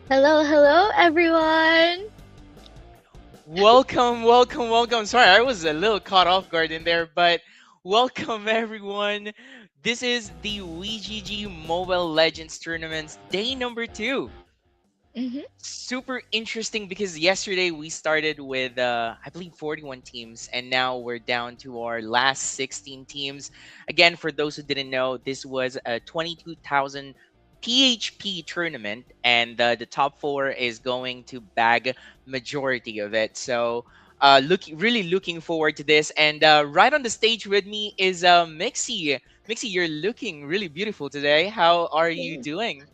Hello, hello, everyone. Welcome. Sorry, I was a little caught off guard in there, but welcome everyone. This is the WeGG Mobile Legends Tournament's day number two. hmm Super interesting because yesterday we started with I believe 41 teams, and now we're down to our last 16 teams. Again, for those who didn't know, this was a 22,000 PHP tournament, and the top four is going to bag majority of it. So really looking forward to this. And right on the stage with me is Mixie. Mixie, you're looking really beautiful today. How are you doing?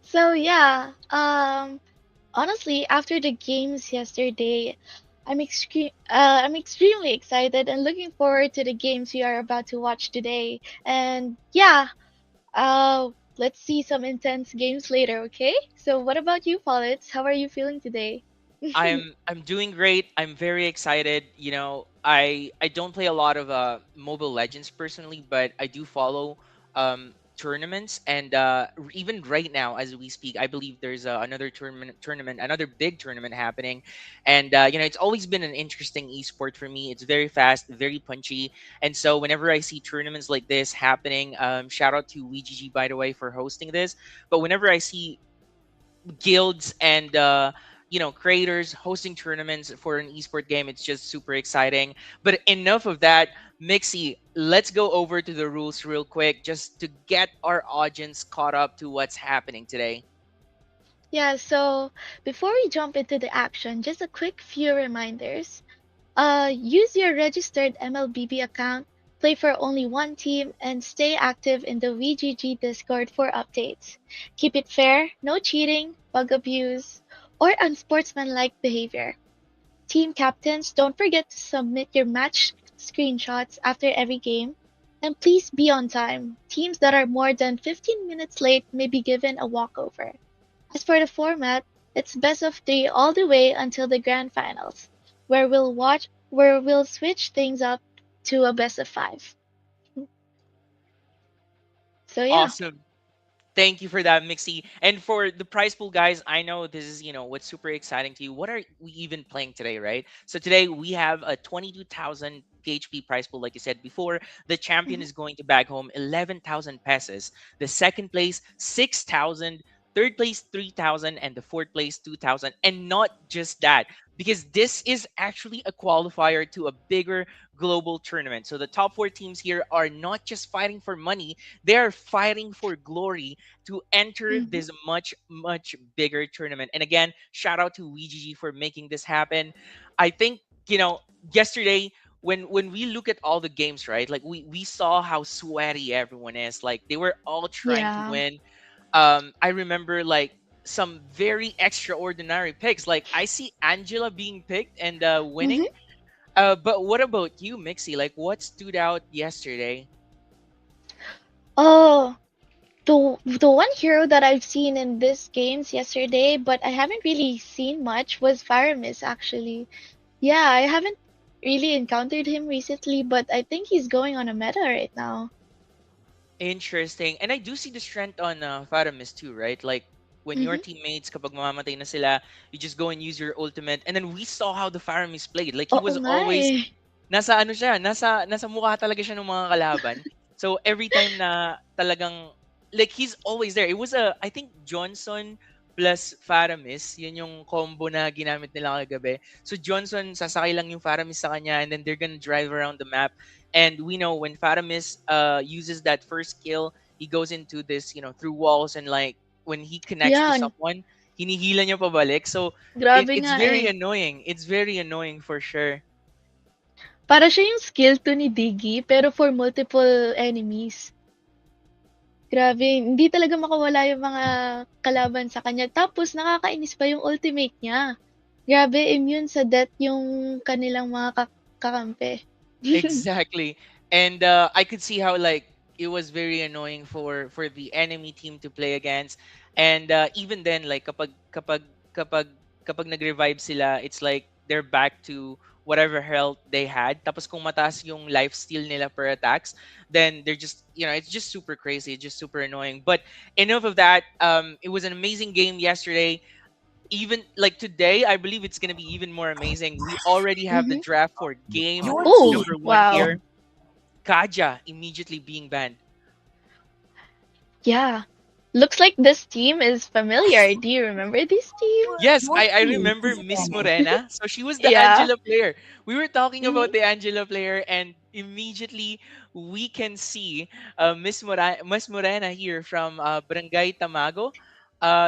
So yeah, honestly, after the games yesterday, I'm extremely excited and looking forward to the games we are about to watch today. And yeah, let's see some intense games later, okay? So what about you, Paulitz? How are you feeling today? I'm doing great. I'm very excited. I don't play a lot of Mobile Legends personally, but I do follow tournaments, and even right now as we speak, I believe there's another tournament, another big tournament happening. And it's always been an interesting esport for me. It's very fast, very punchy, and so whenever I see tournaments like this happening, shout out to WeGG by the way for hosting this. But whenever I see guilds and creators hosting tournaments for an esport game, it's just super exciting. But enough of that. Mixie, let's go over to the rules real quick just to get our audience caught up to what's happening today. Yeah, so before we jump into the action, just a quick few reminders. Use your registered MLBB account, play for only one team, and stay active in the VGG Discord for updates. Keep it fair, no cheating, bug abuse, or unsportsmanlike behavior. Team captains, don't forget to submit your match screenshots after every game. And please be on time. Teams that are more than 15 minutes late may be given a walkover. As for the format, it's best of three all the way until the grand finals, where we'll switch things up to a best of five. So yeah. Awesome. Thank you for that, Mixie. And for the prize pool, guys, I know this is, what's super exciting to you. What are we even playing today, right? So today we have a 22,000 PHP prize pool, like you said before. The champion Mhm. is going to bag home 11,000 pesos. The second place, 6,000. Third place, 3,000. And the fourth place, 2,000. And not just that, because this is actually a qualifier to a bigger global tournament. So the top four teams here are not just fighting for money, they are fighting for glory to enter Mhm. this much bigger tournament. And again, shout out to WeGG for making this happen. I think you know yesterday when we look at all the games, right? Like we saw how sweaty everyone is. Like they were all trying to Yeah. win. I remember like some very extraordinary picks. Like I see Angela being picked and winning. Mhm. But what about you, Mixie? Like what stood out yesterday? Oh, the one hero that I've seen in this games yesterday, but I haven't really seen much was Faramis actually. Yeah, I haven't really encountered him recently, but I think he's going on a meta right now. Interesting. And I do see the strength on Faramis too, right? Like when your Mhm. teammates, kapag mamamatay na sila, you just go and use your ultimate. And then we saw how the Faramis played. Like he Oo was nga always eh. nasa ano siya, nasa mukha talaga siya ng mga kalaban. So every time na talagang like he's always there. It was I think Johnson plus Faramis, yun yung combo na ginamit nila kagabi. So Johnson sasakay lang yung Faramis sa kanya and then they're gonna drive around the map. And we know when Faramis uses that first skill, he goes into this, through walls and like when he connects to Yeah, someone, hinihila niya pabalik. So grabe it's nga very eh. annoying. It's very annoying for sure. Para siya yung skill 2 ni Diggy, pero for multiple enemies. Grabe, hindi talaga makawala yung mga kalaban sa kanya. Tapos nakakainis pa yung ultimate niya. Grabe, immune sa death yung kanilang mga kakampi. Exactly. And I could see how like it was very annoying for the enemy team to play against. And even then like kapag nag-revive sila, it's like they're back to whatever health they had. Tapos kung mataas yung life steal nila per attacks, then they're just, it's just super crazy, it's just super annoying. But enough of that. It was an amazing game yesterday. Even like today, I believe it's gonna be even more amazing. We already have the Mm-hmm. draft for game Your Oh, team number is one wow. here. banned. Kaja immediately being banned. Yeah. Looks like this team is familiar. Do you remember this team? Yes, Your I team remember is Miss banned. Morena. So she was the Yeah. Angela player. We were talking Mm-hmm. about the Angela player, and immediately we can see Miss Morena here from Barangay Tamago.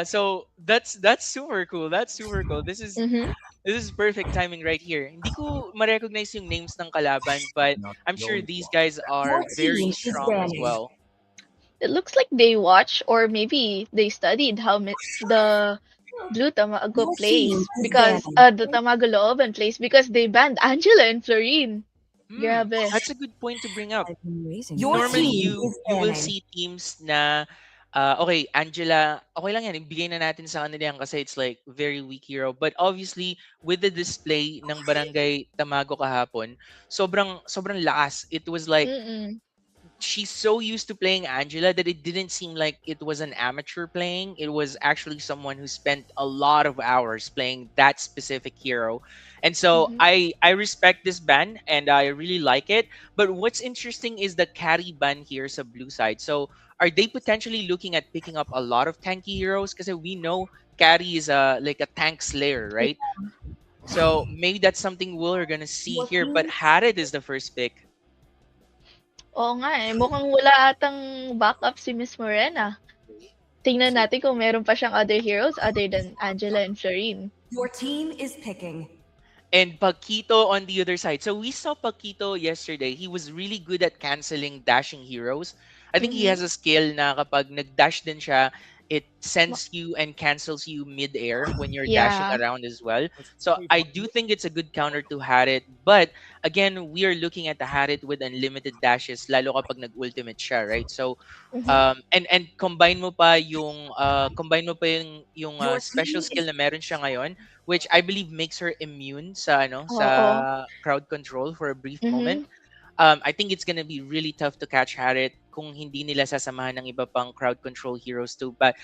So that's super cool. That's super cool. Mm-hmm. This is perfect timing right here. Hindi ko ma-recognize yung names ng kalaban, but I'm sure these guys Your are very team is strong as banning. well. It looks like they watched or maybe they studied how the Blue Tamago Your team plays is because banning. the Tamago Looban plays because they banned Angela and Florine. Grabe. That's a good point to bring up. Your Normally team you is you will banning. see teams na okay, Angela, okay lang yan, ibigay na natin sa kanila yan kasi it's like very weak hero. But obviously, with the display ng Barangay Tamago kahapon, sobrang sobrang lakas. It was like Mm-mm. she's so used to playing Angela that it didn't seem like it was an amateur playing. It was actually someone who spent a lot of hours playing that specific hero. And so Mm-hmm. I respect this ban and I really like it. But what's interesting is the carry ban here sa blue side. So are they potentially looking at picking up a lot of tanky heroes? Because we know carry is a like a tank slayer, Yeah. right? So maybe that's something we're gonna see Your here. But team. Harid is the first pick. Oo nga eh. Mukhang wala atang backup si Miss Morena. Tingnan natin kung meron pa siyang other heroes other than Angela and Florine. Your team is picking. And Paquito on the other side. So we saw Paquito yesterday. He was really good at canceling dashing heroes. I think he Mm-hmm. has a skill na kapag nag-dash din siya, it Ma- sends you and cancels you mid-air when you're dashing Yeah. around as well. So I do think it's a good counter to Harit. But again, we are looking at the Harit with unlimited dashes, lalo kapag nag-ultimate siya, right? So Mm-hmm. and combine mo pa yung Your special team skill is na meron siya ngayon, which I believe makes her immune Oo. sa crowd control for a brief moment. Mm-hmm. I think it's gonna be really tough to catch Harit kung hindi nila sasamahan ng iba pang crowd control heroes too. But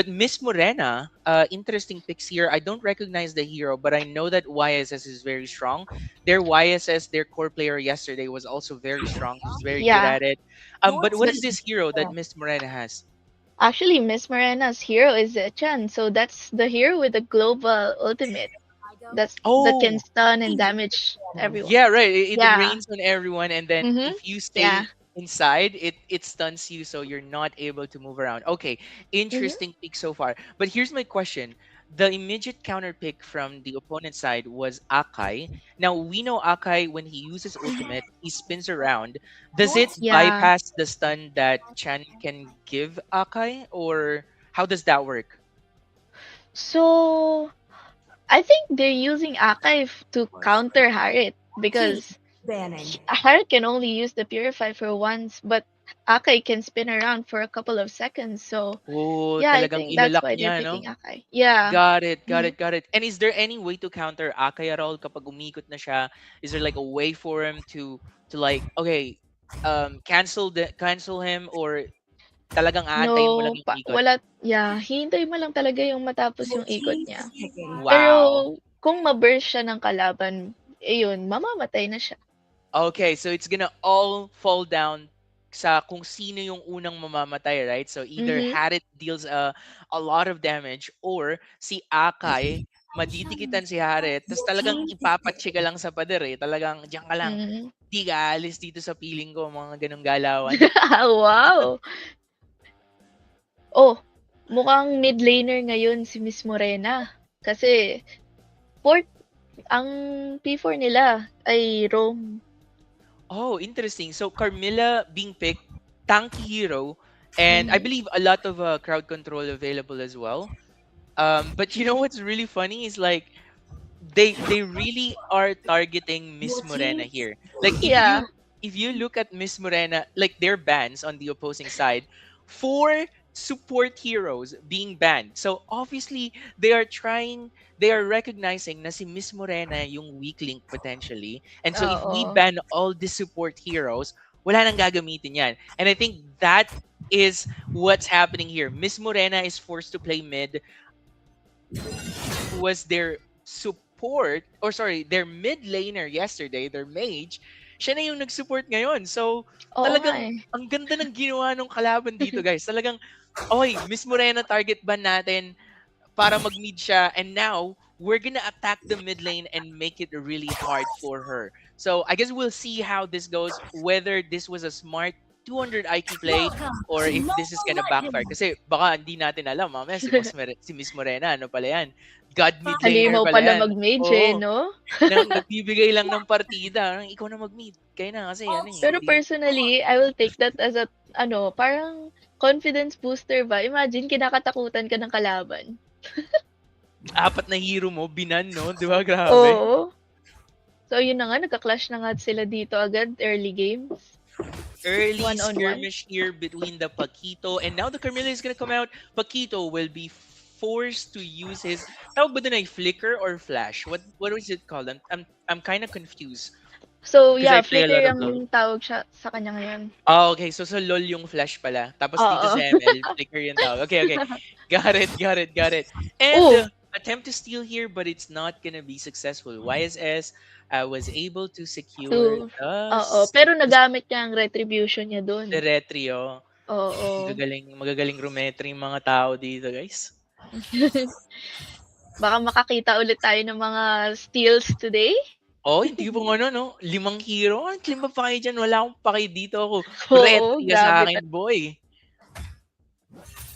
Miss Morena, interesting picks here. I don't recognize the hero, but I know that YSS is very strong. Their YSS, their core player yesterday was also very strong. He's very good Yeah. at it. your But what But is team this hero that banned. Miss Morena has? actually, Miss Morena's hero is Chen, so that's the hero with the global ultimate. That can Oh, stun and Team is damage banning. everyone. yeah, right. It Yeah. rains on everyone, and then Mm-hmm. if you Yeah. stay inside, it stuns you, so you're not able to move around. Okay, Mm-hmm. interesting pick so far. But here's my question: the immediate counter pick from the opponent side was Akai. Now we know Akai when he uses ultimate, he spins around. Does Your it team Yeah. bypass the stun that Chan can give Akai, or how does that work? So I think they're using Archive to counter Harit team because banning. Harit can only use the Purify for once, but Akai can spin around for a couple of seconds. So Oh, yeah, I talagang think that's ilalak why they're niya, no? picking Akai. Yeah. Got it, got Mm-hmm. it, got it. And is there any way to counter Akay at all kapag umikot na siya? Is there like a way for him to like, okay, cancel him, or talagang aantayin mo lang No, yung ikot? wala, yeah, hihintay mo lang talaga yung matapos Your yung ikot team is niya. picking. Pero Wow. kung ma-burst siya ng kalaban, ayun, mamamatay na siya. Okay, so it's gonna all fall down sa kung sino yung unang mamamatay, right? So either Mm-hmm. Harit deals a lot of damage, or si Akay madidikitan si Harit tapos Your talagang team is ipapatsi ka picking. lang sa pader eh. Talagang diyan ka lang. Mm-hmm. Di ka aalis dito sa piling ko, mga ganong galawan. Wow. Oh, mukhang mid laner ngayon si Miss Morena. Kasi fourth, ang P4 nila ay Rome. Oh, interesting. So Carmilla being picked, tanky hero, and I Mm-hmm. believe a lot of crowd control available as well. But you know what's really funny is like they really are targeting Your Miss Morena team is here. Like Yeah. if you look at Miss Morena, like their bans on the opposing side, four support heroes being banned. So obviously they are recognizing na si Miss Morena yung weak link potentially. And so if we Oo. ban all the support heroes, wala nang gagamitin yan. And I think that is what's happening here. Miss Morena is forced to play mid, who was their support, or sorry, their mid laner yesterday, their mage, siya na yung nag-support ngayon. So, Oo nga talagang eh. ang ganda ng ginawa ng kalaban dito, guys. Talagang, oy, Miss Morena target ban natin para mag-mid siya, and now we're gonna attack the mid lane and make it really hard for her. So I guess we'll see how this goes, whether this was a smart 200 IQ play Welcome or to if this is Mobile gonna backfire. Legends! Kasi baka hindi natin alam, mamaya si Miss Morena, ano pala yan? God mid laner Halimaw pala pala yan. mag-mage eh, Oo, 'no? nagbibigay lang ng partida. Ikaw na mag-mid. Kaya na kasi, ano eh, Pero hindi. personally, I will take that as a ano, parang confidence booster ba. Imagine kinakatakutan ka ng kalaban. Apat na hero mo, binan, no? Di ba? Grabe. Oo. So yun na nga, nagka-clash na nga sila dito agad, early games. Early One on one. skirmish here between the Paquito, and now the Carmilla is gonna come out. Paquito will be forced to use his, tawag ba dun ay flicker or flash? What is it called? I'm kind of confused So because I yeah, play a flicker lot of LoL. yung tawag siya sa kanya ngayon. Oh, okay. So sa LoL yung flash pala. Tapos dito Oo. sa ML, flicker yung tawag. Okay, okay. Got it, got it, got it. And Oh, attempt to steal here, but it's not gonna be successful. YSS was able to secure to oo, pero nagamit niya ang retribution niya dun. the Retrio. Oo. Magagaling rumetri yung mga tao dito, guys. Baka makakita ulit tayo ng mga steals today. Oh, hindi ko pa ano, no? 5 hero? Ang lima pa kayo dyan. Wala akong paki dito ako. Oo, Retri ka sa grabe akin, boy.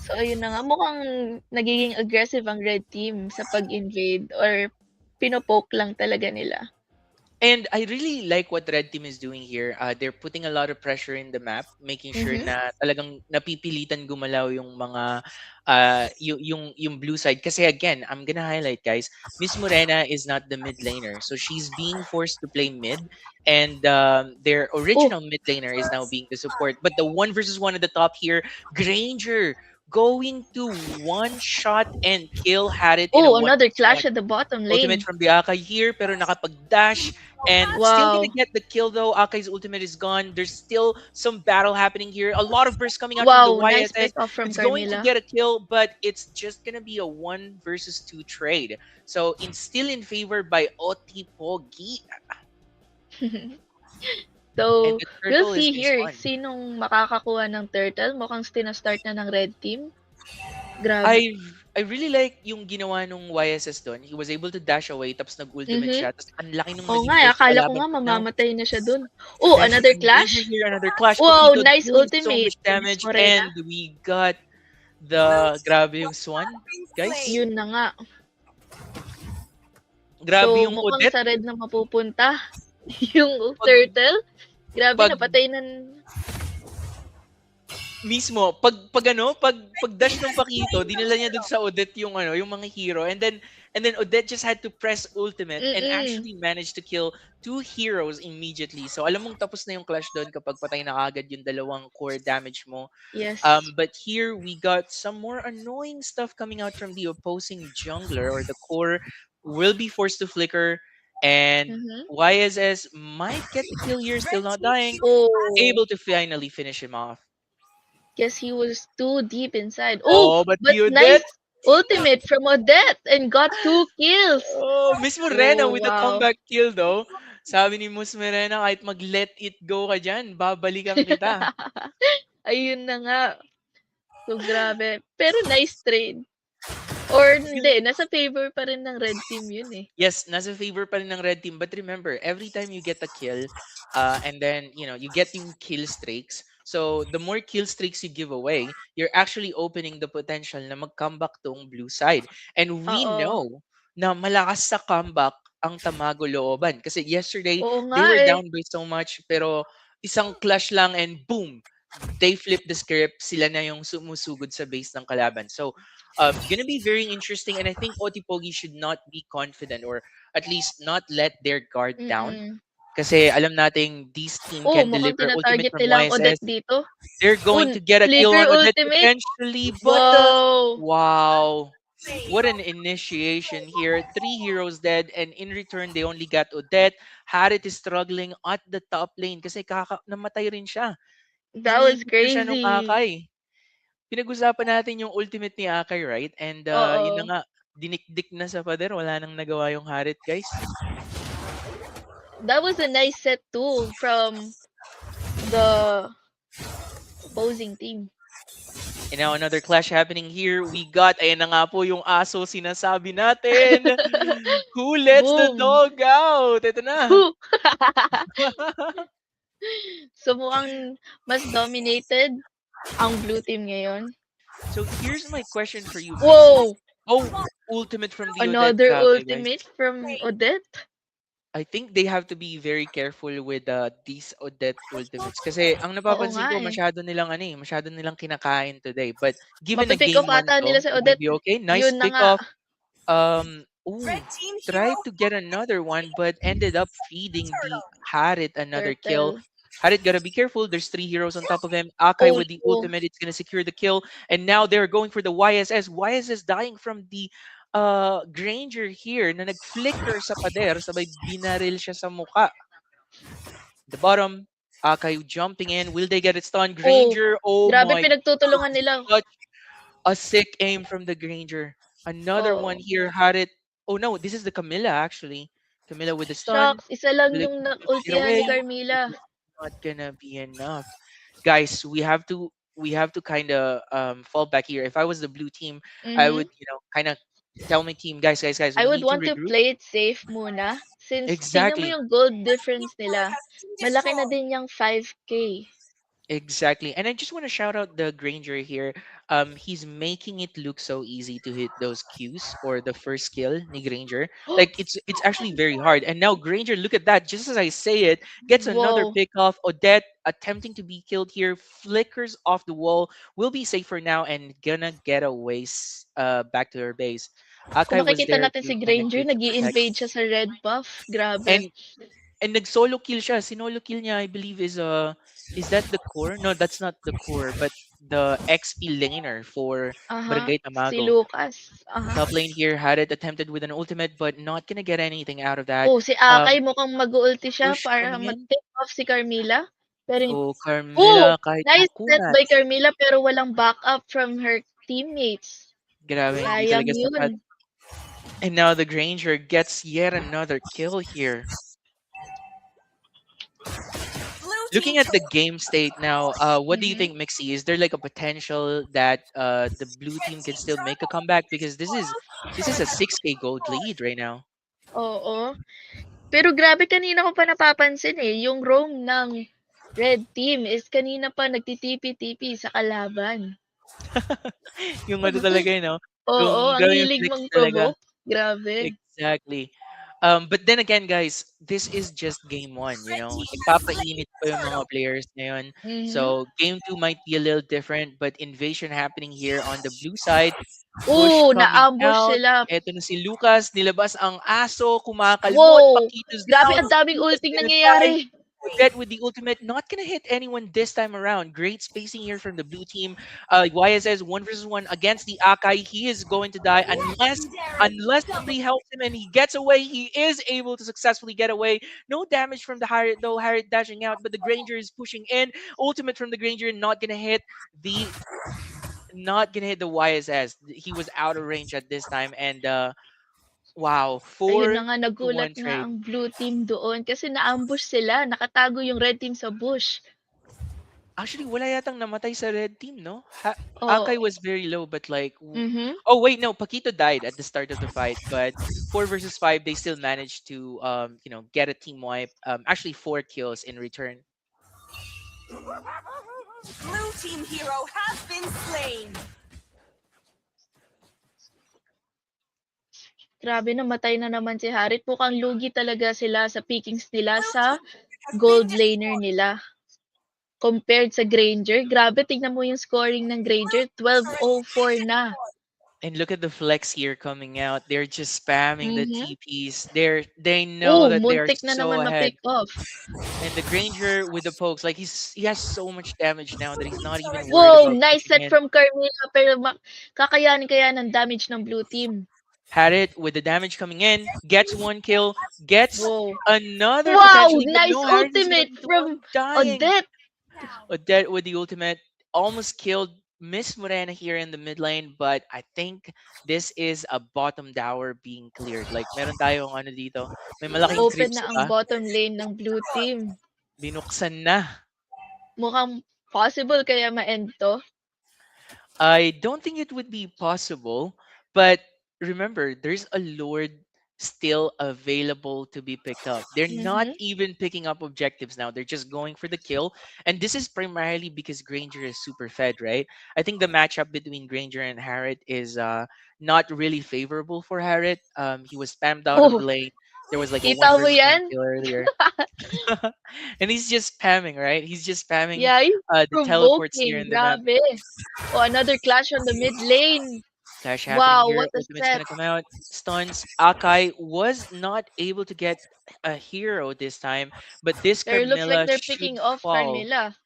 So, ayun na nga. Mukhang nagiging aggressive ang red team sa pag-invade or pinopoke lang talaga nila. And I really like what Red Team is doing here. They're putting a lot of pressure in the map, making sure Mhm. na talagang napipilitan gumalaw yung mga yung blue side. Kasi again, I'm gonna highlight, guys, Miss Morena is not the mid laner, so she's being forced to play mid, and their Oh, original mid laner is now being the support. But the one versus one at the top here, Granger going to one shot and kill, had it in a oh, one another versus clash one. at the bottom Ultimate lane. from the Akai here, pero nakapag-dash and still gonna Wow. get the kill though. Akai's ultimate is gone. There's still some battle happening here. A lot of bursts coming out from the Wow, nice pick YSS. off from It's going to Carmilla. get a kill, but it's just gonna be a 1 versus 2 trade. So still in favor by Otipogi. And So, the we'll turtle is see is here fun. sinong makakakuha ng turtle. Mukhang stina-start na ng red team. Grabe. I I really like yung ginawa nung YSS doon. He was able to dash away tapos nag-ultimate Mhm. siya. Tapos ang laki nung Oo nga, naging eh, burst akala ko kalaban. nga But now mamamatay na siya dun. Oh, pressure another from Granger clash? here, another clash. Wow, Paquito nice doing so ultimate much from Miss damage, Morena. and we got the grabe yung Swan, guys. Yun na nga. Grabe So, yung mukhang Odette. sa red na mapupunta yung Pag turtle. Grabe, pag napatay na. mismo pag dash ng Paquito, dinala niya dun sa Odette yung yung mga hero, and then Odette just had to press ultimate and Mm-mm. actually managed to kill 2 heroes immediately. So alam mong tapos na yung clash doon kapag patay na kagad yung dalawang core damage mo. Yes. But here we got some more annoying stuff coming out from the opposing jungler, or the core will be forced to flicker, and Mm-hmm. YSS might get the kill here, still not dying, Oh, able to finally finish him off. guess he was too deep inside. Oh, Oh, but but the Odette, nice ultimate from Odette and got 2 kills. oh, Miss Morena Oh, with the wow. comeback kill though. Sabi ni Miss Morena, kahit mag-let it go ka dyan, babalikan kita. Ayun na nga. So, grabe. Pero nice trade. Or hindi, nasa favor pa rin ng red team yun eh. Yes, nasa favor pa rin ng red team. But remember, every time you get a kill, and then, you get yung kill streaks. So, the more kill streaks you give away, you're actually opening the potential na mag-comeback tong blue side. And we Oo. know na malakas sa comeback ang Tamago Looban. Kasi yesterday, Oo nga they were eh. down by so much, pero isang clash lang and boom, they flip the script. Sila na yung sumusugod sa base ng kalaban. So, gonna be very interesting, and I think Otipogi should not be confident, or at least not let their guard down. Mm-mm. Kasi alam nating this team Oh, can mukhang deliver ultimate tina-target from nila ang YSS. Odette dito. They're Oh, going to get a kill flicker on Odette ultimate. potentially, but Wow. wow. What an initiation here. Three heroes dead, and in return, they only got Odette. Harit is struggling at the top lane kasi namatay rin siya. That was Inibot na siya nung crazy. Akay. Pinag-usapan natin yung ultimate ni Akay, right? And yun na Oo. nga, dinikdik na sa pader. Wala nang nagawa yung Harit, guys. That was a nice set too from the opposing team. And now another clash happening here. We got, ayan na nga po yung aso sinasabi natin. Who lets the Boom. dog out? Ito na. Whew. So mukhang mas dominated ang blue team ngayon. So here's my question for you, Mixie. Whoa! Oh, ultimate from the Odette Another Kake, guys. ultimate from Odette? I think they have to be very careful with these Odette ultimates. Kasi ang Oo napapansin nga ko, eh. masyado nilang kinakain today. But given a Mapipick game off one ata nila to, si it might Odette. be okay. Nice Yun na pick nga. off. Tried to get another one, but ended up feeding the Harit another kill. Turtle. Harit gotta be careful. There's three heroes on top of him. Akai Oh with the no. ultimate, it's gonna secure the kill. And now they're going for the YSS. YSS dying from the Granger here na nag-flicker sa pader sabay binaril siya sa muka. The bottom, Akai jumping in. Will they get it stunned? Oh, Granger, oh grabe my pinagtutulungan god. nila. Such a sick aim from the Granger. Another one Oh. here had it. Oh no, this is the Camilla actually. Camilla with the stun. Shucks, isa lang Will it yung get na-ultihan ni away? It Carmila. is not gonna be enough. Guys, we have to kind of fall back here. If I was the blue team, I Mhm. would kind of tell my team, guys, I we would need to want to regroup. play it safe muna. Since tingnan mo Exactly. yung gold difference nila. Malaki na din yung 5K. Exactly. And I just want to shout out the Granger here. He's making it look so easy to hit those Qs or the first skill ni Granger. Like it's actually very hard. And now Granger, look at that. Just as I say it, gets another Wow. pick off. Odette attempting to be killed here, flickers off the wall. Will be safe for now and gonna get away back to her base. Kung Akai was makikita there natin si to kind of Granger, give nag protect. invade siya sa red buff. Grabe. And nag-solo kill siya. Sinolo kill niya, I believe, is that the core? No, that's not the core, but the XP laner for Aha. Barangay Si Tamago. Lucas. Aha. Top lane here had it attempted with an ultimate, but not gonna get anything out of that. Oh, si Akay mukhang mag-ulti siya Push para coming in. mag-pick off si Carmila. Pero, Oh, oh! Carmela, kahit Nice set by makunat. Carmila pero walang backup from her teammates. Grabe, hindi Sayang talaga yun. sapat. And now the Granger gets yet another kill here. Looking at the game state now, what do you Mhm. think, Mixie? Is there like a potential that the blue team can still make a comeback? Because this is a 6K gold lead right now. Oo. Pero grabe kanina ko pa napapansin eh, yung roam ng red team is kanina pa nagtitipi-tipi sa kalaban. Yung ano talaga, Oo, yung ang grabe yung hilig flex talaga. mag-provoke. Grabe. Exactly. But then again, guys, this is just game one, Nagpapainit pa yung mga players ngayon. Mhm. So game two might be a little different, but invasion happening here on the blue side. Push coming Na-ambush out. sila. Eto na si Lucas, nilabas ang aso, kumakalmot, Wow! Paquitos Grabe down. ang daming Lucas ulting gonna die. nangyayari. Odette with the ultimate, not gonna hit anyone this time around. Great spacing here from the blue team. YSS 1 versus 1 against the Akai. He is going to die unless somebody helps him and he gets away. He is able to successfully get away. No damage from the Harriet though. Harriet dashing out, but the Granger is pushing in. Ultimate from the Granger, the not gonna hit the YSS. He was out of range at this time, and wow, Ayun na four nga, to nagulat one nga trade. ang blue team doon kasi na-ambush sila. Nakatago yung red team sa bush. Actually, wala yatang namatay sa red team, no? Oh, Akai was very low, but like, mhm. oh wait, no, Paquito died at the start of the fight, but 4 versus 5, they still managed to, get a team wipe. Actually, 4 kills in return. Blue team hero has been slain. Grabe, namatay na naman si Harit. Mukhang lugi talaga sila sa pickings nila sa gold laner nila. Compared sa Granger, grabe, tignan mo yung scoring ng Granger, 1204 na. And look at the flex here coming out. They're just spamming the Mm-hmm. TPs. They know Oh, that they are muntik na so naman ahead. ma-pick off. And the Granger with the pokes, like he has so much damage now that he's not even worried Wow, about nice pushing set in. from Carmilla pero kakayanin kaya ng damage ng blue team. Had it with the damage coming in, gets one kill, gets Wow. another Wow, potentially, but nice no, Harris is gonna ultimate be the from one dying. Odette. Odette with the ultimate almost killed Miss Morena here in the mid lane, but I think this is a bottom tower being cleared. Like meron tayong ano dito, may malaking Open creeps na ang ba? bottom lane ng blue team. Binuksan na. Mukhang possible kaya ma-end to. I don't think it would be possible, but remember, there's a Lord still available to be picked up. They're not Mm-hmm. even picking up objectives now. They're just going for the kill. And this is primarily because Granger is super fed, right? I think the matchup between Granger and Harriet is not really favorable for Harriet. He was spammed out of Oh, the lane. There was like a kita one mo versus one yan? kill earlier. And he's just spamming, right? He's just spamming Yeah, he's the teleports here provoking. in the map. Grabe. Oh, another clash on the mid lane. Clash happening Wow, here. what a Ultimate's set. gonna come out. Stuns. Akai was not able to get a hero this time, but this Pero it looks like Carmilla they're should picking off fall. Carmilla.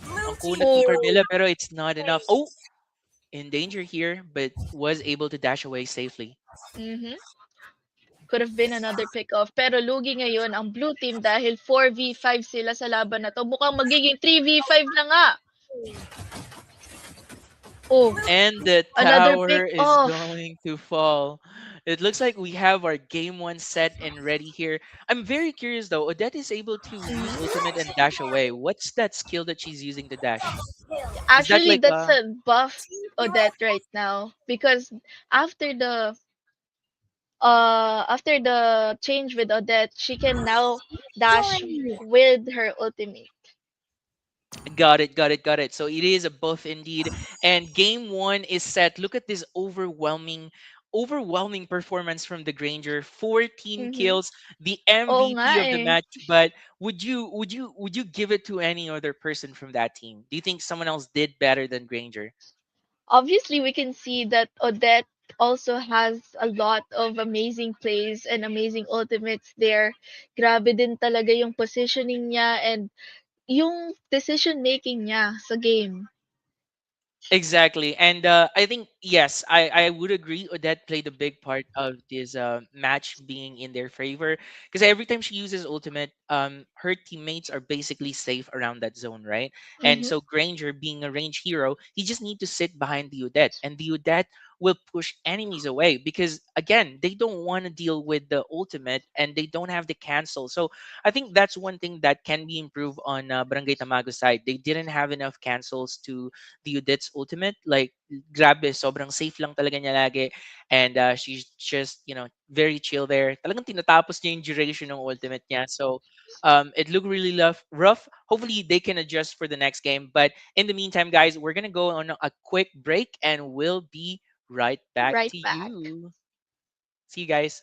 Blue Ang team kunat ng Oh, Carmilla pero it's not enough. Oh, in danger here, but was able to dash away safely. mm-hmm. Could have been another pick off. Pero lugi ngayon ang blue team dahil 4v5 sila sa laban na to. Mukhang magiging 3v5 na nga. Oh, And the another tower pick is off. going to fall. It looks like we have our game one set and ready here. I'm very curious though. Odette is able to use Mhm. ultimate and dash away. What's that skill that she's using to dash? Is that Actually, like that's a a buff Odette right now because after the after the change with Odette, she can now dash with her ultimate. got it, got it, got it. So it is a buff indeed. And game one is set. Look at this overwhelming performance from the Granger. 14 Mhm. kills, the Oo nga MVP of the eh. match. But would you give it to any other person from that team? Do you think someone else did better than Granger? Obviously, we can see that Odette also has a lot of amazing plays and amazing ultimates there. Grabe din talaga yung positioning niya and yung decision making niya sa game. Exactly. And I think, yes, I would agree. Odette played a big part of this match being in their favor because every time she uses ultimate, her teammates are basically safe around that zone, right? And Mhm. so Granger, being a range hero, he just need to sit behind the Odette, and the Odette will push enemies away because again, they don't want to deal with the ultimate and they don't have the cancel. So I think that's one thing that can be improved on Barangay Tamago side. They didn't have enough cancels to the Udit's ultimate. Like, grabe, sobrang safe lang talaga niya lagi. And she's just, very chill there. Talagang tinatapos niya yung duration ng ultimate niya. So, it looked really rough. Hopefully, they can adjust for the next game. But in the meantime, guys, we're going to go on a quick break and we'll be right back Right to back. you. See you guys.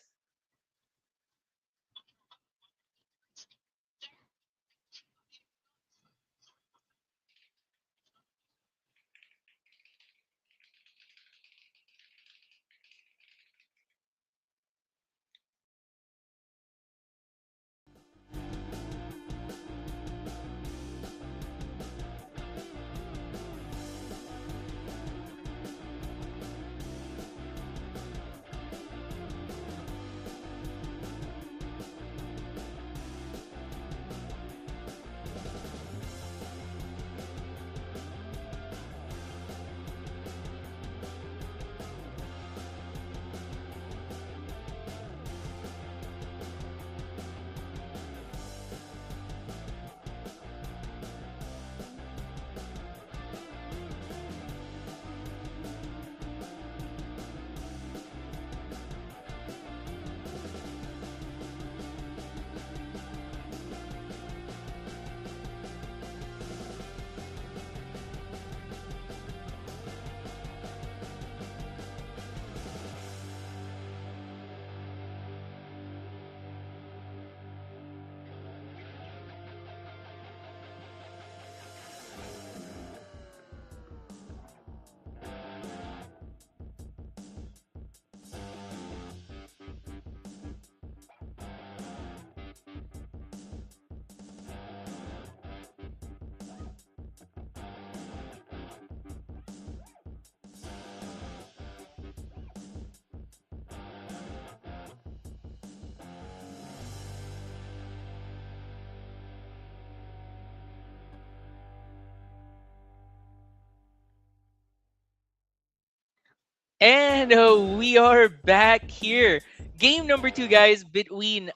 And we are back here. Game number two, guys, between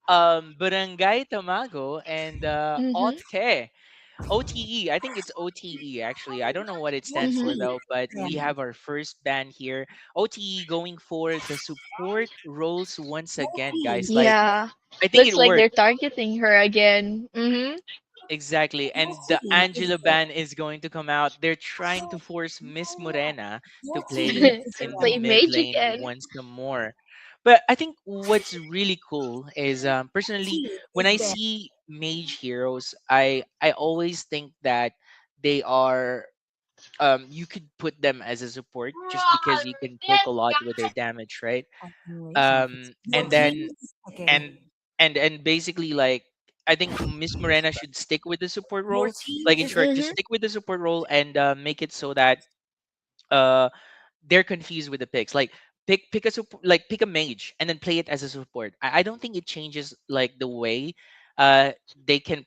Barangay Tamago and Mm-hmm. Ote. OTE. I think it's OTE actually. I don't know what it stands Mm-hmm. for OT. though, but we Yeah. have our first band here. OTE going for the support roles once again, OT. guys. Like Yeah. I think Looks it like worked. they're targeting her again. Mm-hmm. Exactly. And OT the is Angela the ban is going to come out. They're trying to force Miss Morena to OT play is in the Play mid the mage lane again. once some more. But I think what's really cool is personally OT when is I the see mage heroes, I always think that they are you could put them as a support just because you can poke a lot with their damage, right? continuation. And 14 then seconds. and and basically like I think Miss Morena should stick with the support role. 14 Like in is short, just Mm-hmm. stick with the support role and make it so that uh they're confused with the picks. Like pick a like pick a mage and then play it as a support. I don't think it changes like the way uh they can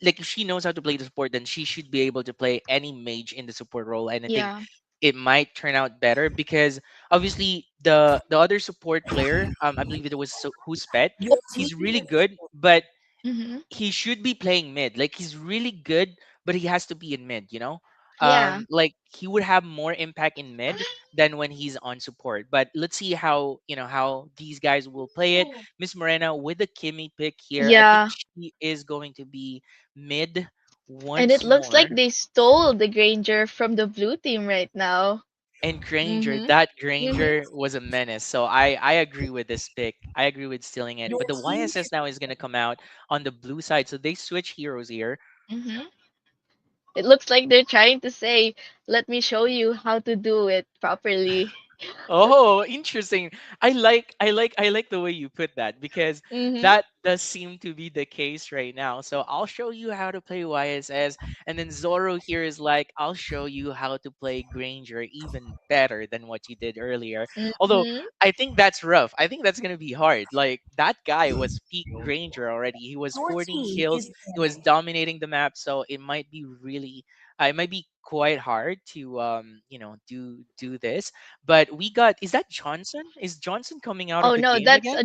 like if she knows how to play the support, then she should be able to play any mage in the support role. And I think Yeah. it might turn out better because obviously the other support player, I believe it was who's pet, your team he's really is good, but Mm-hmm. he should be playing mid. Like he's really good, but he has to be in mid, you know? Yeah. Like he would have more impact in mid than when he's on support. But let's see how, how these guys will play it. Miss Morena with the Kimmy pick here. I think Yeah. she is going to be mid And it once looks like more. they stole the Granger from the blue team right now. And Granger, Mm-hmm. that Mm-hmm. Granger was a menace. So I agree with this pick. I agree with stealing it. your But the team YSS now is gonna come out on the blue side. So they switch heroes here. Mm-hmm. It looks like they're trying to say, let me show you how to do it properly. Oh, interesting. I like the way you put that because Mm-hmm. that does seem to be the case right now. So I'll show you how to play YSS, and then Zoro here is like, I'll show you how to play Granger even better than what you did earlier. Although Mm-hmm. I think that's rough. I think that's gonna be hard. Like that guy was peak Granger already. He was your 40 team kills. is He was dominating the map. So it might be quite hard to do this. But we got, is that Johnson? Is Johnson coming out of Oh the no, game again?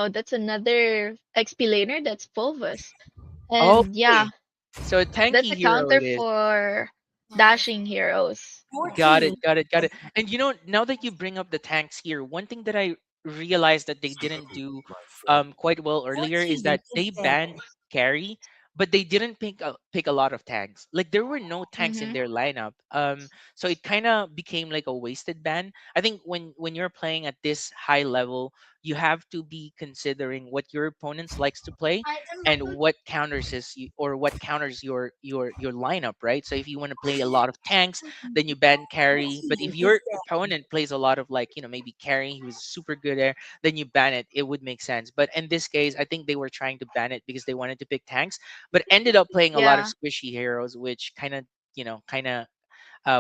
that's another XP laner. That's Fulvus. Oh, And yeah, okay. So a that's tanky a hero counter it is. for dashing heroes. your Got team it, got it, got it. And now that you bring up the tanks here, one thing that I realized that they didn't do quite well your earlier is team that is they dead. banned carry, but they didn't pick a lot of tanks. Like there were no tanks in Mm-hmm. their lineup. So it kind of became like a wasted ban. I think when you're playing at this high level, you have to be considering what your opponents likes to play and what counters is you, or what counters your lineup, right? So if you want to play a lot of tanks, then you ban Your carry. But team if is your opponent plays a lot of like, maybe carry, he was super good there, then you ban it. It would make sense. But in this case, I think they were trying to ban it because they wanted to pick tanks, but ended up playing a lot of Yeah. squishy heroes, which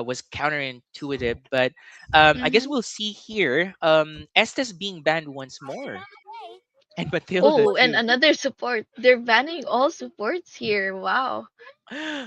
was counterintuitive. But I guess Mm-hmm. we'll see here. Estes being banned once more, and Matilda Oh, and too. another support. They're banning all supports here. Wow.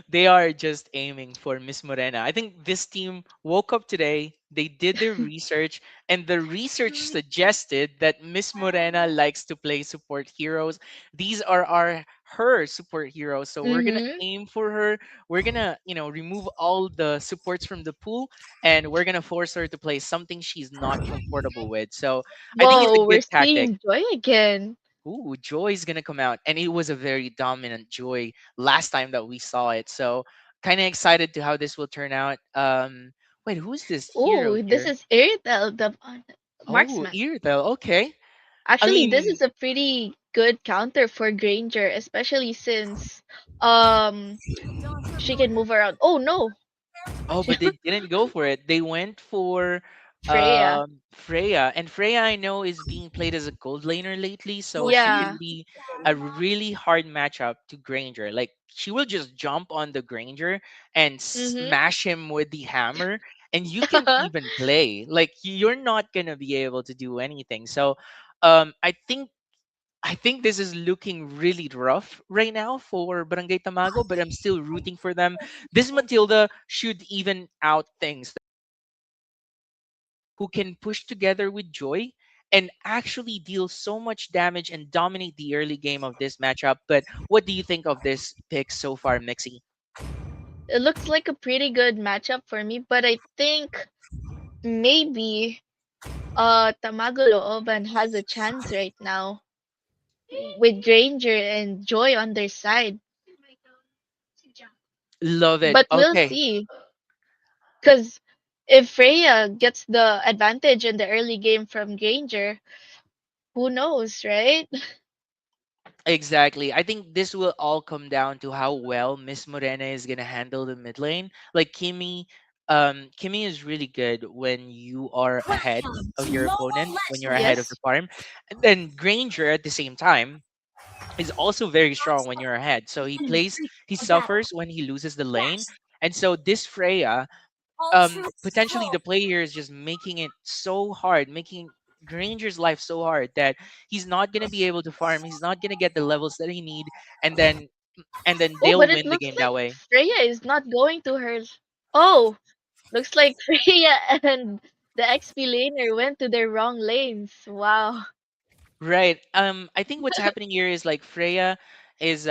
They are just aiming for Miss Morena. I think this team woke up today, they did their research, and the research suggested that Miss Morena likes to play support heroes. These are her support heroes. So we're gonna Mm-hmm. aim for her. We're gonna, remove all the supports from the pool, and we're gonna force her to play something she's not comfortable with. So I think it's a Whoa, we're good tactic. seeing Joy again. Ooh, Joy is gonna come out, and it was a very dominant Joy last time that we saw it. So kind of excited to how this will turn out. Wait, who's this hero Oh, this here? is Iritel, the Oh, marksman. Irithel. Okay. I Actually, this mean, is a pretty good counter for Granger, especially since um she can move around. Oh no, oh, but they didn't go for it. They went for Freya. Freya. And Freya I know is being played as a gold laner lately, so your she team can Yeah. be a really hard matchup to Granger. Like she will just jump on the Granger and Mhm. smash him with the hammer, and you can't even play. Like you're not gonna be able to do anything. So I think this is looking really rough right now for Barangay Tamago, but I'm still rooting for them. This Matilda should even out things who can push together with Joy and actually deal so much damage and dominate the early game of this matchup. But what do you think of this pick so far, Mixie? It looks like a pretty good matchup for me, but I think maybe Tamago Looban has a chance right now with Granger and Joy on their side. Love it. But we'll Okay. see. Because if Freya gets the advantage in the early game from Granger, who knows, right? Exactly. I think this will all come down to how well Miss Morena is gonna handle the mid lane. Like Kimmy is really good when you are ahead Welcome of to your Mobile opponent, when you're ahead of Yes, the farm. And then Granger at the same time is also very strong when you're ahead. So he a battle. suffers when he loses the lane. Dash. And so this Freya, All troops potentially go. the player is just making it so hard, making Granger's life so hard that he's not gonna be able to farm. He's not gonna get the levels that he need, and then oh, they'll but it win the looks game like that way. Freya is not going to her. Oh, looks like Freya and the XP laner went to their wrong lanes. Wow. Right. I think what's happening here is like Freya is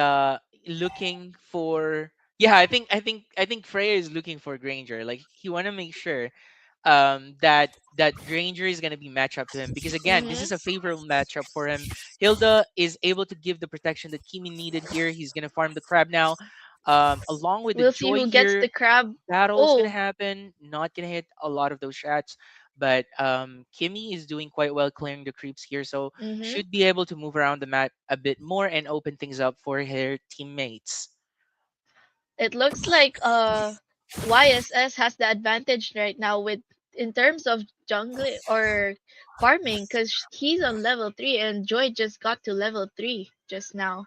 looking for, yeah, I think Freya is looking for Granger. Like he wanna make sure that Granger is going to be matched up to him, because again, this is a Mm-hmm. favorable matchup for him. Hilda is able to give the protection that Kimi needed here. He's going to farm the crab now. Along with the We'll see Joy who gets here, the crab. battle's going to Oh, happen. Not going to hit a lot of those shots, but Kimi is doing quite well clearing the creeps here, so mm-hmm. should be able to move around the map a bit more and open things up for her teammates. It looks like YSS has the advantage right now with in terms of jungle or farming because he's on level 3 and Joy just got to level 3 just now.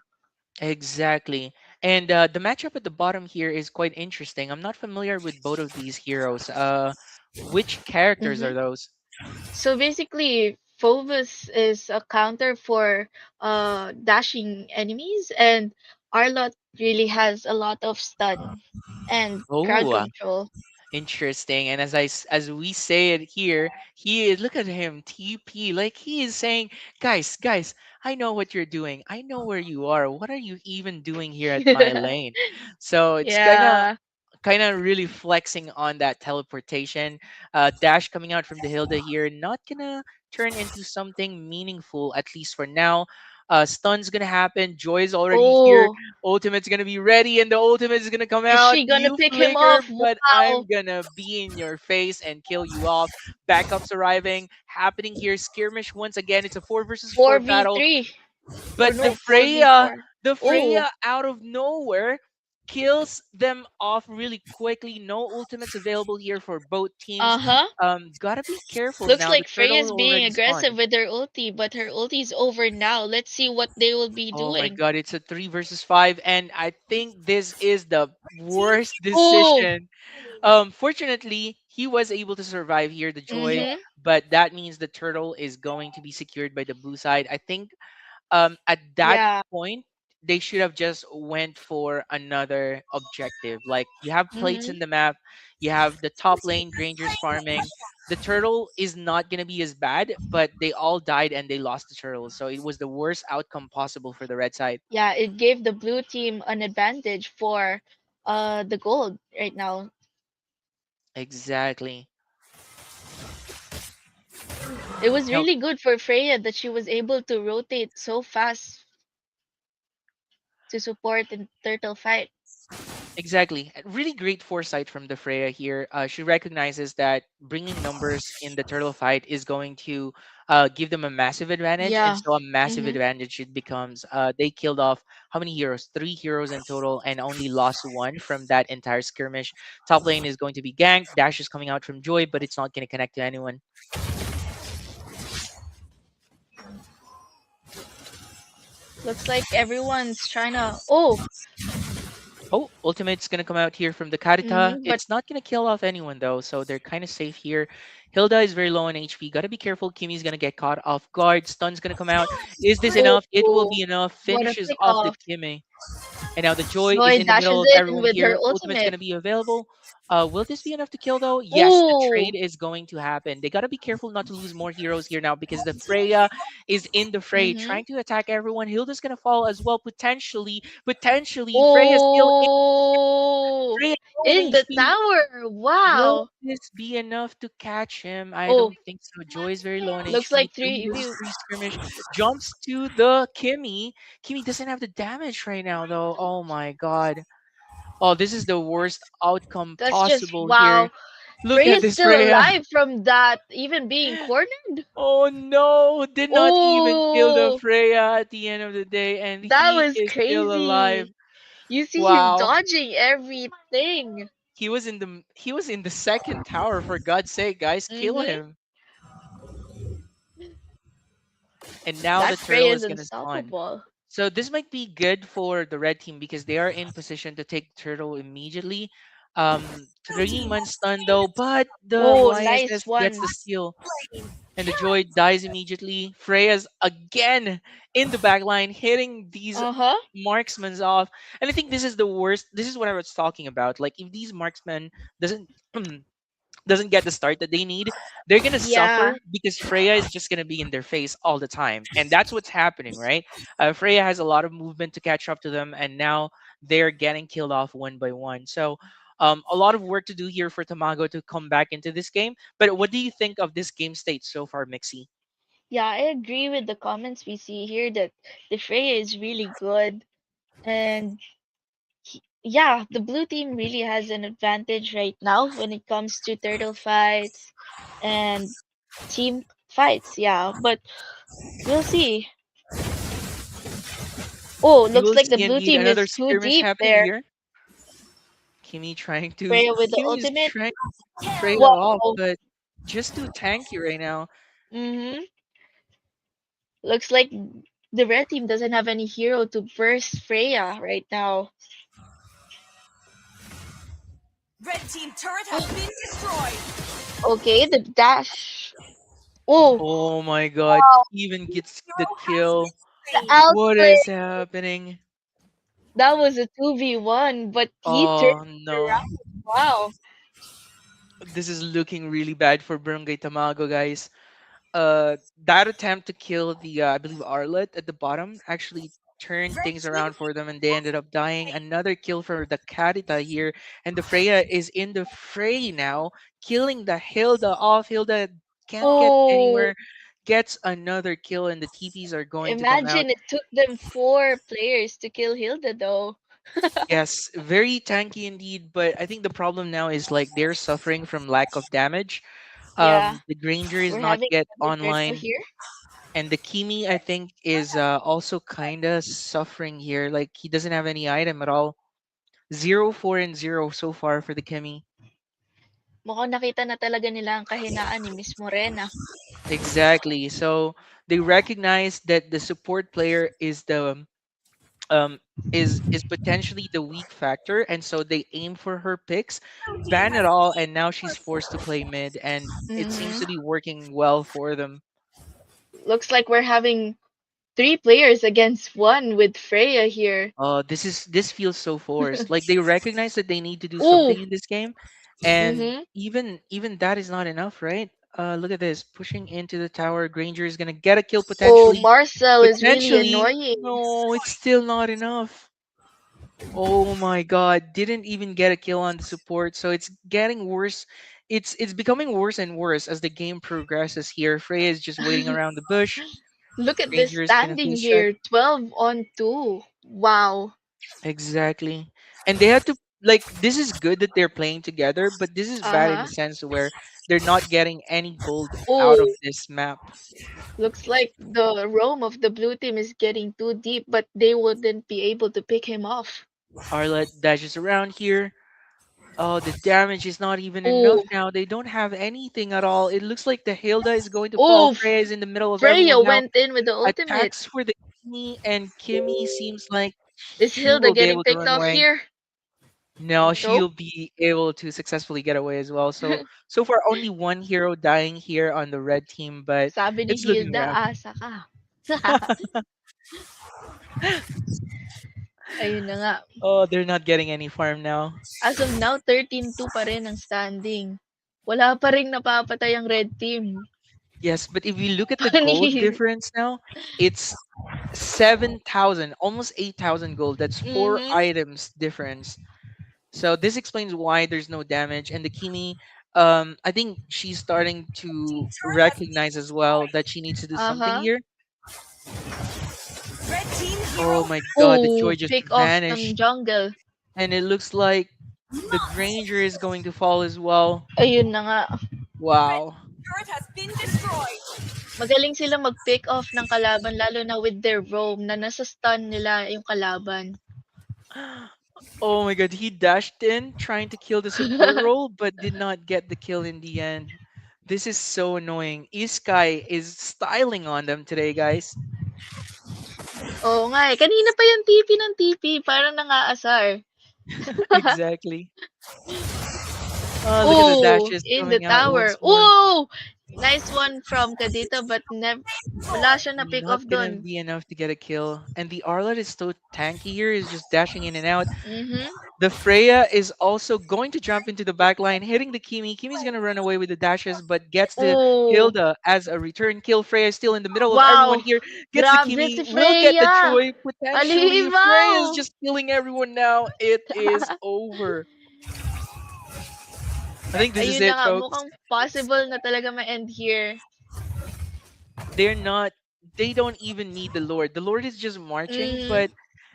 Exactly. And the matchup at the bottom here is quite interesting. I'm not familiar with both of these heroes. Which characters Mm-hmm. are those? So basically, Phobos is a counter for dashing enemies, and Arlot really has a lot of stun and crowd Oh, control. interesting. And as we say it here, he is, look at him, TP. Like he is saying, guys, I know what you're doing. I know where you are. What are you even doing here at my lane? So it's Yeah. kind of really flexing on that teleportation. Dash coming out from the Hilda here, not gonna turn into something meaningful, at least for now. Stun's gonna happen. Joy's already here. Oh, Ultimate's gonna be ready, and the ultimate is gonna come is out. she gonna You pick him flicker, off? but I'm Wow. gonna be in your face and kill you off. Backups arriving, happening here. Skirmish once again. It's a 4 versus 4 battle, 4v3 or but no, 4v4. The Oh, Freya out of nowhere kills them off really quickly. No ultimates available here for both teams. uh-huh. Gotta be careful Looks now. The like turtle Freya's being already aggressive spawned. with her ulti, but her ulti's over now. Let's see what they will be Oh my doing. god, it's a 3 versus 5, and I think this is the Team worst Oh, decision. Fortunately, he was able to survive here, the Joy, mm-hmm. but that means the turtle is going to be secured by the blue side. I think at that Yeah. point they should have just went for another objective. Like you have plates Mm-hmm. in the map, you have the top lane Granger's farming. The turtle is not going to be as bad, but they all died and they lost the turtle, so it was the worst outcome possible for the red side. Yeah, it gave the blue team an advantage for the gold right now. Exactly. It was Now, really good for Freya that she was able to rotate so fast to support in turtle fight. exactly. Really great foresight from the Freya here. She recognizes that bringing numbers in the turtle fight is going to give them a massive advantage, and Yeah. so a massive Mm-hmm. advantage it becomes. They killed off how many heroes? 3 heroes in total, and only lost one from that entire skirmish. Top lane is going to be ganked. Dash is coming out from Joy, but it's not going to connect to anyone. Looks like everyone's trying to. Oh, Oh, ultimate's gonna come out here from the Karita. mm-hmm. But It's not gonna kill off anyone though, so they're kind of safe here. Hilda is very low on HP. Gotta be careful. Kimi's gonna get caught off guard. Stun's gonna come out. Is this enough? It will oh, be enough. what a Finishes pick off the off. Kimi. And now the Joy is Joy in the middle dashes of in everyone with her here. Ultimate's ultimate. gonna be available. Will this be enough to kill though? Yes, the Oh. trade is going to happen. They gotta be careful not to lose more heroes here now because the Freya is in the fray, Mm-hmm. trying to attack everyone. Hilda's gonna fall as well, potentially. Potentially, Freya still in. Oh. Freya low in In the HP. tower. Will Wow. this be enough to catch him? I Oh, don't think so. Joy is very low in looks HP. like Through three this view. free skirmish, jumps to the Kimmy. Kimmy doesn't have the damage right now, though. Oh my god. Oh, this is the worst outcome That's just possible here. wow. Look at Freya's this still Freya. alive from that, even being cornered. Oh no, did not even kill the Oh, Freya at the end of the day, and that he was is still alive. crazy. You see him Wow. dodging everything. He was in the second tower, for God's sake, guys, kill Mm-hmm. him. And now That the Freya turtle is is gonna spawn. unstoppable. So this might be good for the red team because they are in position to take turtle immediately. 3 months stun though, but the Oh, nice YSS gets the one. steal. Lane. And the Joy dies immediately. Freya's again in the back line, hitting these Uh-huh. marksmen off. And I think this is the worst. This is what I was talking about. Like if these marksmen doesn't doesn't get the start that they need, they're gonna Yeah. suffer because Freya is just gonna be in their face all the time, and that's what's happening, right? Freya has a lot of movement to catch up to them, and now they're getting killed off one by one. So, a lot of work to do here for Tamago to come back into this game. But what do you think of this game state so far, Mixie? Yeah, I agree with the comments we see here that the Freya is really good. And yeah, the blue team really has an advantage right now when it comes to turtle fights and team fights. Yeah, but we'll see. Oh, We looks will like the see blue indeed team another is too skirmish deep happening there. here. Kimmy trying to Freya with the Kimmy is ultimate. trying to trade Kill. off, Wow. but just too tanky right now. Mm-hmm. Looks like the red team doesn't have any hero to burst Freya right now. Red team turret has been destroyed. Okay, the dash. Oh, Oh my god, wow. even gets the Hero has kill. The been slain. What outplay. is happening? That was a 2v1, but he turned Oh it no. around. Wow. This is looking really bad for Barangay Tamago, guys. That attempt to kill the I believe Arlet at the bottom actually turned Red things team around for them, and they ended up dying. Another kill for the Karita here, and the Freya is in the fray now, killing the Hilda off. Hilda can't get Oh, anywhere, gets another kill, and the TPs are going to come out. imagine it took them 4 players to kill Hilda, though. Yes, very tanky indeed, but I think the problem now is like they're suffering from lack of damage. Yeah, The Granger is we're not having yet another turtle online, here. and the Kimi I think is also kind of suffering here. Like he doesn't have any item at all. 0, 4, and 0 so far for the Kimi. Mukhang nakita na talaga nila ang kahinaan ni Miss Morena. Exactly. So they recognize that the support player is the um is potentially the weak factor, and so they aim for her picks, blue team ban it has all, and now she's forced to play mid, and it seems Mm-hmm. to be working well for them. Looks like we're having 3 players against one with Freya here. This feels so forced. Like they recognize that they need to do Oh, something in this game, and mm-hmm. even that is not enough, right? Look at this, pushing into the tower. Granger is gonna get a kill Oh, potentially. Marcel is really Potentially, annoying. no, it's still not enough. Oh my god, didn't even get a kill on the support, so it's getting worse. It's becoming worse and worse as the game progresses here. Freya is just waiting around the bush. Look at this Granger is gonna standing face check. here. 12 on 2. Wow. Exactly. And they had to, like, this is good that they're playing together, but this is bad in Uh-huh. the sense where they're not getting any gold out of Oh, this map. looks like the roam of the blue team is getting too deep, but they wouldn't be able to pick him off. Arlet dashes around here. Oh, the damage is not even enough Oh, now. They don't have anything at all. It looks like the Hilda is going to fall. oh, Freya is in the middle of Freya everyone now. went in with the ultimate. Attacks for the Kimi, and Kimmy seems like Is she Hilda will be getting able to picked run off away. here? No, Nope. she'll be able to successfully get away as well. So far only one hero dying here on the red team, but Sabi ni it's looking Hilda, rough. asa ka. Ayun na nga. Oh, they're not getting any farm now. As of now, 13-2 pa rin ang standing. Wala pa ring napapatay ang red team. Yes, but if you look at the gold Panis. difference now, it's 7,000, almost 8,000 gold. That's four Mhm. items difference. So this explains why there's no damage. And the Kimi, I think she's starting Red team to turret has been recognize as well destroyed. that she needs to do something Aha. here. Red team hero Oh my has god, the Oh, joy just pick off ng vanished. jungle. And it looks like the Granger is going to fall as well. Ayun na nga. red Wow. turret has been destroyed. Magaling sila mag-pick off ng kalaban lalo na with their roam na nasa stun nila yung kalaban. Oh my god, he dashed in trying to kill the support role but did not get the kill in the end. This is so annoying. Iskai is styling on them today, guys. Oo nga eh. Kanina pa yung TP ng TP. Parang nangaasar. Exactly. Look at the Oh, dashes in the coming out tower. once more. Oh! Nice one from Kadita but wala siya na pick Not off gonna dun. be enough to get a kill. And the Arlot is so tanky here, is just dashing in and out. Mhm. The Freya is also going to jump into the back line, hitting the Kimi. Kimi's gonna run away with the dashes, but gets the Oh, Hilda as a return kill. Freya is still in the middle of everyone wow. here. Gets the Grabe Kimi, si will get the Freya. Joy. Potentially, Freya is Alimaw. just killing everyone now. It is over. I think this is Ayun na it, nga, folks. mukhang possible na talaga ma-end here. They're not, they don't even need the Lord. The Lord is just marching, Mhm. but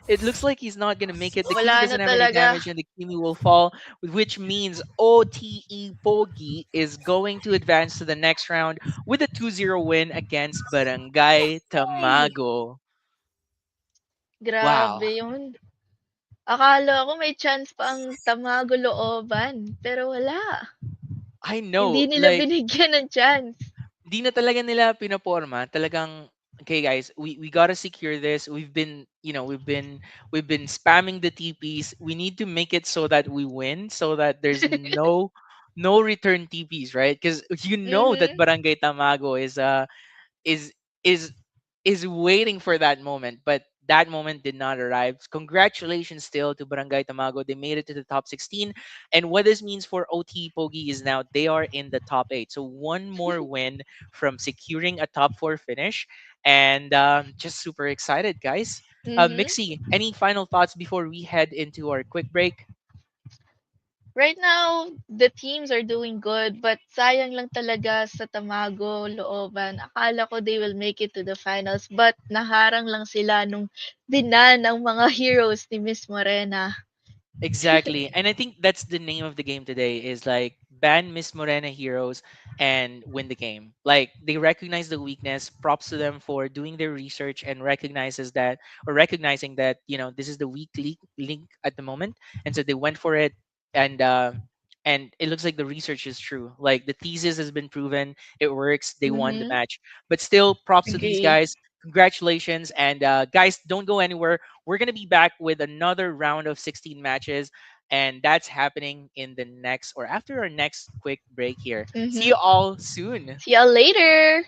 it looks like he's not gonna make it. The Wala Kimi na doesn't have any talaga. damage and the Kimi will fall, which means OTE Pogi is going to advance to the next round with a 2-0 win against Barangay Ay, Tamago. grabe Wow. yun. Akala ko may chance pa ang Tamago Looban, pero wala. I Hindi know, nila like, binigyan ng chance. di na talaga nila pinaporma. Talagang, okay guys, we gotta secure this. We've been spamming the TPs. We need to make it so that we win, so that there's no return TPs, right? Because you know that Mhm. Barangay Tamago is is is waiting for that moment, but that moment did not arrive. Congratulations still to Barangay Tamago. They made it to the top 16. And what this means for OT Pogi is now they are in the top 8. So one more win from securing a top 4 finish. And just super excited, guys. Mhm. Mixie, any final thoughts before we head into our quick break? Right now, the teams are doing good, but sayang lang talaga sa Tamago, Looban. Akala ko they will make it to the finals, but naharang lang sila nung dinan ang mga heroes ni Miss Morena. Exactly. And I think that's the name of the game today is like ban Miss Morena heroes and win the game. Like they recognize the weakness, props to them for doing their research and recognizing that, this is the weak link at the moment. And so they went for it and and it looks like the research is true. Like the thesis has been proven, it works, they won the Mhm. match. But still props to these Agree. guys. Congratulations and guys, don't go anywhere. We're going to be back with another round of 16 matches, and that's happening in the next or after our next quick break here. See Mhm. you all soon. See y'all later.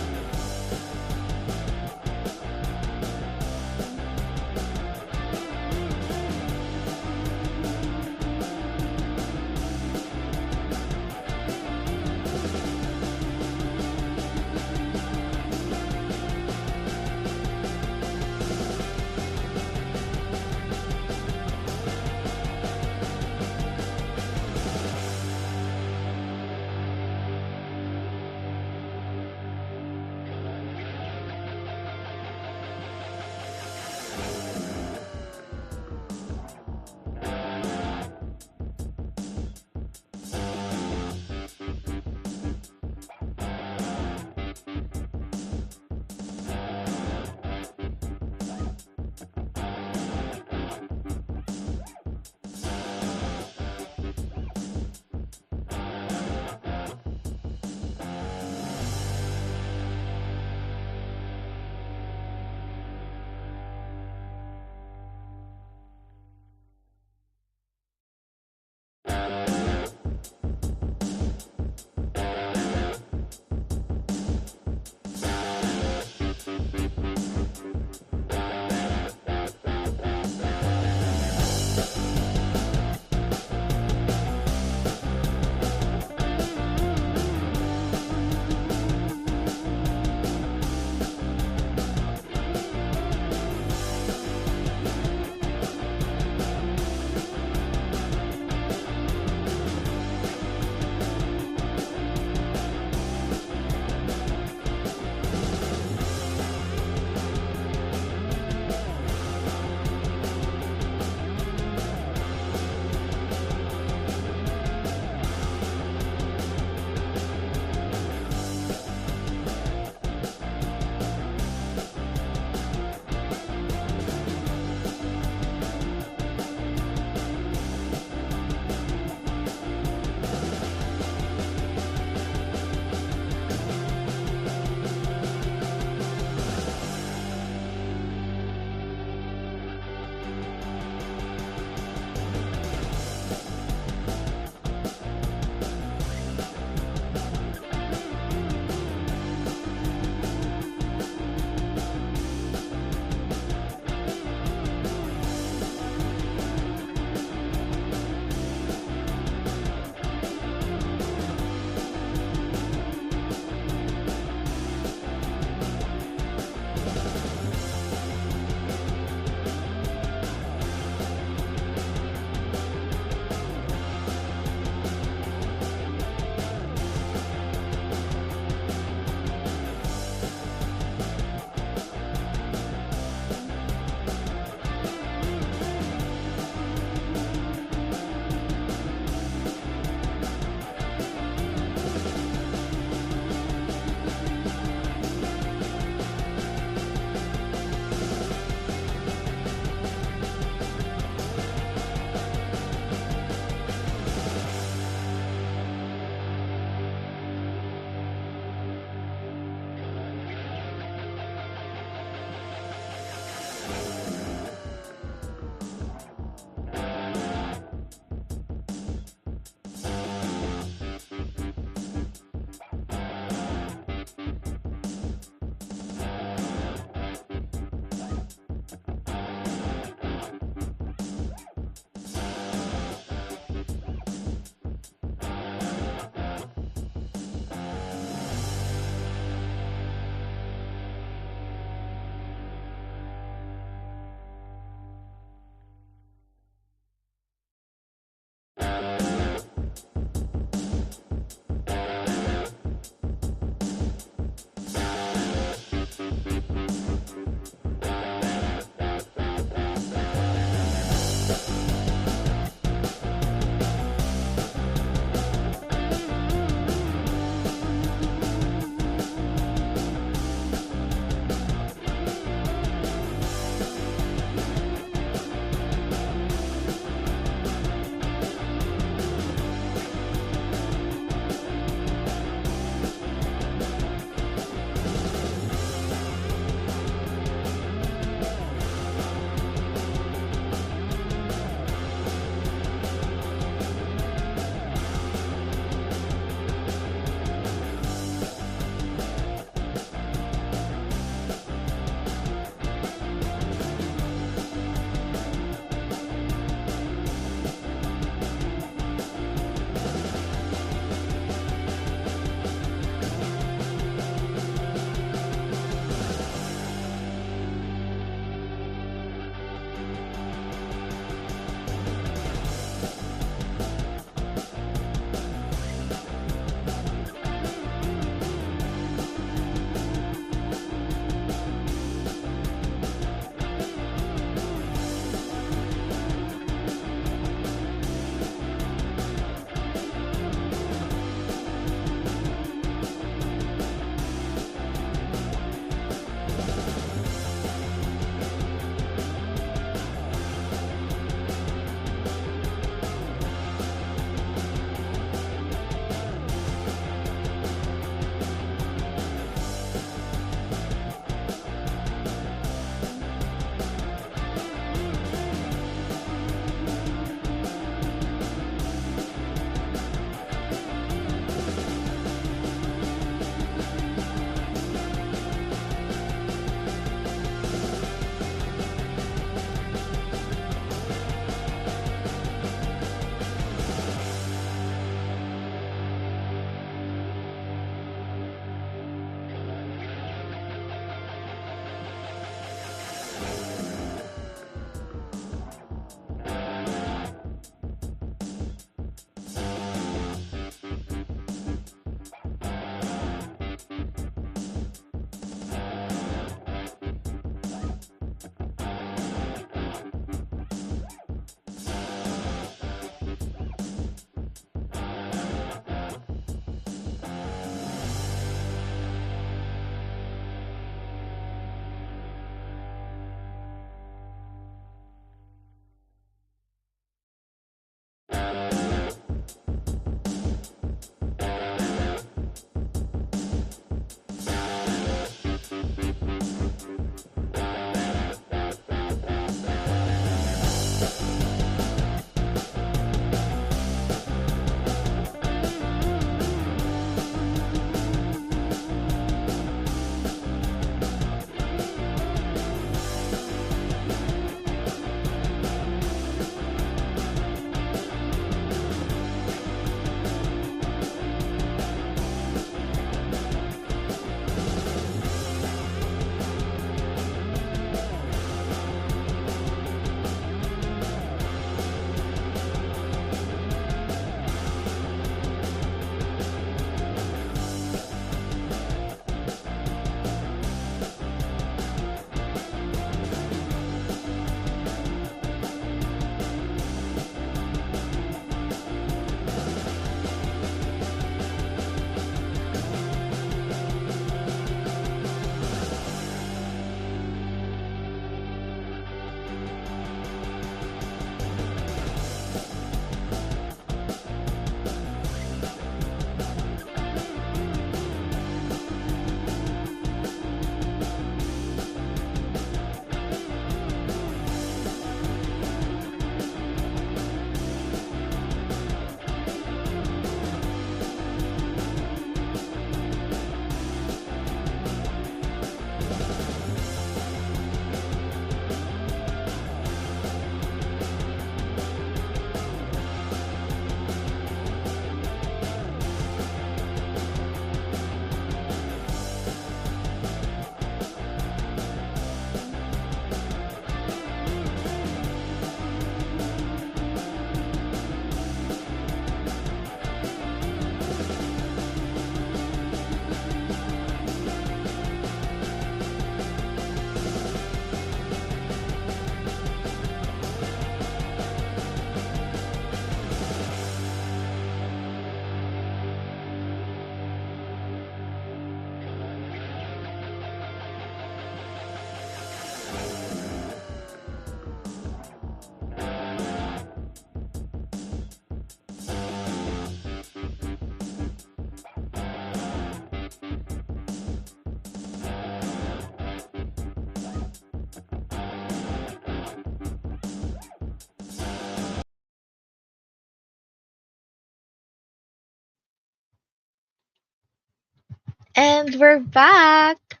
And we're back.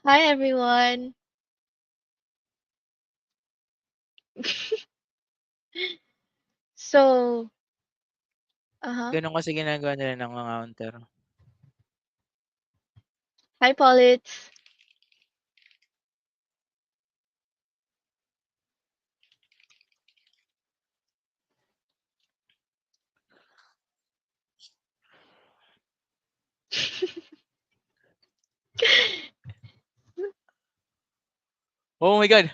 Hi everyone. So, uh-huh. Ganun kasi ginagawa nila ng mga counter. Hi Politz. Oh my god.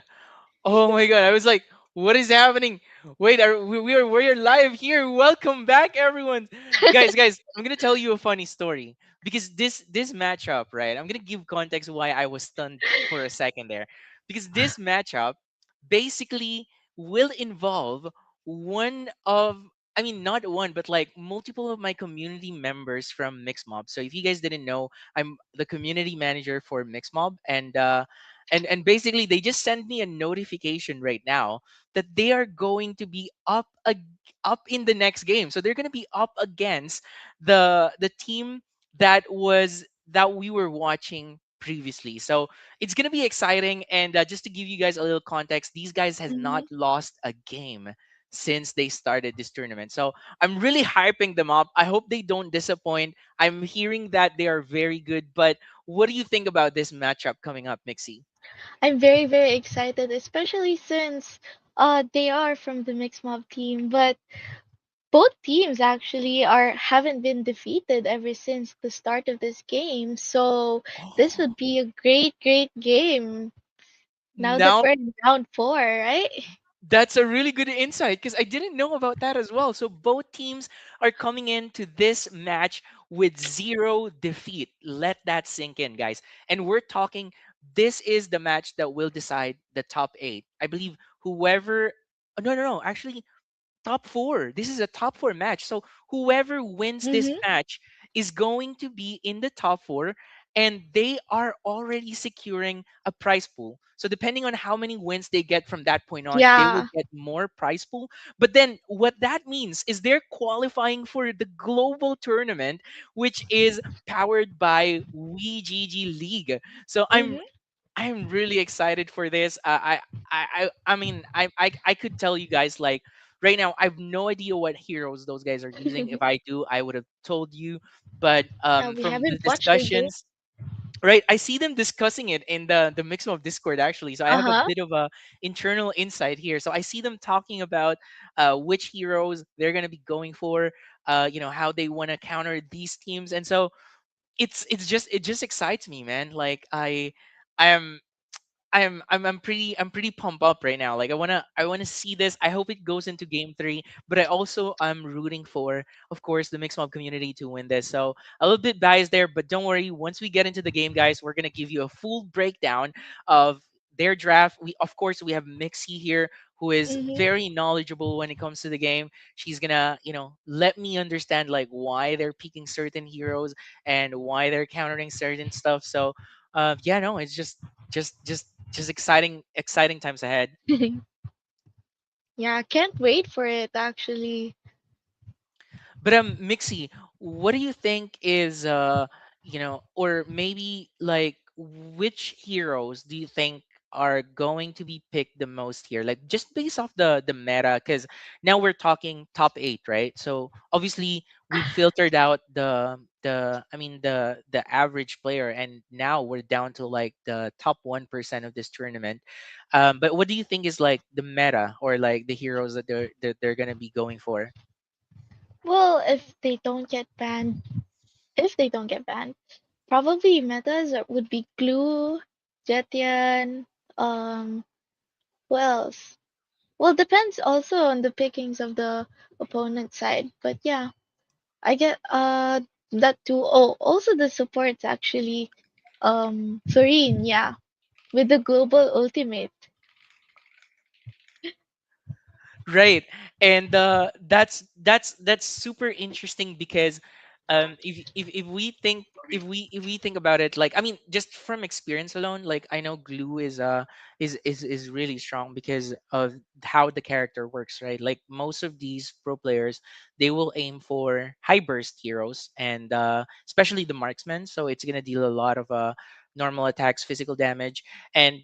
Oh my god, I was like, what is happening? Wait, we are live here. Welcome back, everyone. Guys, I'm gonna tell you a funny story because this matchup, right? I'm gonna give context why I was stunned for a second there, because this matchup basically will involve one of, I mean, not one, but like multiple of my community members from Mixmob. So if you guys didn't know, I'm the community manager for Mixmob, and basically they just send me a notification right now that they are going to be up in the next game. So they're going to be up against the team that we were watching previously. So it's going to be exciting, and just to give you guys a little context, these guys has Hmm. not lost a game since they started this tournament. So I'm really hyping them up. I hope they don't disappoint. I'm hearing that they are very good, but what do you think about this matchup coming up, Mixie? I'm very, very excited, especially since they are from the mixed mob team, but both teams actually are haven't been defeated ever since the start of this game. So this Oh, would be a great, great game now that now we're in round four, right? that's a really good insight because I didn't know about that as well. So both teams are coming into this match with zero defeat. Let that sink in, guys. And we're talking, this is the match that will decide the top eight. I believe whoever, no, no, no, actually, top four. This is a top four match. So whoever wins this Mm-hmm. match is going to be in the top four, and they are already securing a prize pool. So depending on how many wins they get from that point on, they will Yeah. get more prize pool. But then what that means is they're qualifying for the global tournament, which is powered by WeGG League. So Mm-hmm. I'm really excited for this. I mean, I could tell you guys like right now. I have no idea what heroes those guys are using. If I do, I would have told you. But Yeah, we from the haven't watched their game. discussions, right, I see them discussing it in the Mixmo of Discord actually. So I have a Uh-huh. bit of a internal insight here. So I see them talking about which heroes they're gonna be going for. How they want to counter these teams, and so it just excites me, man. Like I am I'm pretty pumped up right now. Like I wanna see this. I hope it goes into game three. But I also am rooting for, of course, the mixed mob community to win this. So a little bit biased there, but don't worry. Once we get into the game, guys, we're gonna give you a full breakdown of their draft. We have Mixie here, who is Mm-hmm. very knowledgeable when it comes to the game. She's gonna, let me understand like why they're picking certain heroes and why they're countering certain stuff. So yeah, no, it's just exciting times ahead. Yeah, can't wait for it actually. But Mixie, what do you think is or maybe like which heroes do you think are going to be picked the most here? Like just based off the meta, because now we're talking top eight, right? So obviously we filtered out the average player, and now we're down to like the top 1% of this tournament. But what do you think is like the meta or like the heroes that they're gonna be going for? Well, if they don't get banned, probably metas would be Glue, Jetian, um, who else? Well, depends also on the pickings of the opponent side. But yeah, I get that too. Oh, also the supports actually. Serene, yeah, with the global ultimate. Right. And that's super interesting because if we think if we think about it, like, I mean, just from experience alone, like, I know glue is really strong because of how the character works, right? Like, most of these pro players, they will aim for high burst heroes, and especially the marksman, so it's gonna deal a lot of normal attacks, physical damage. And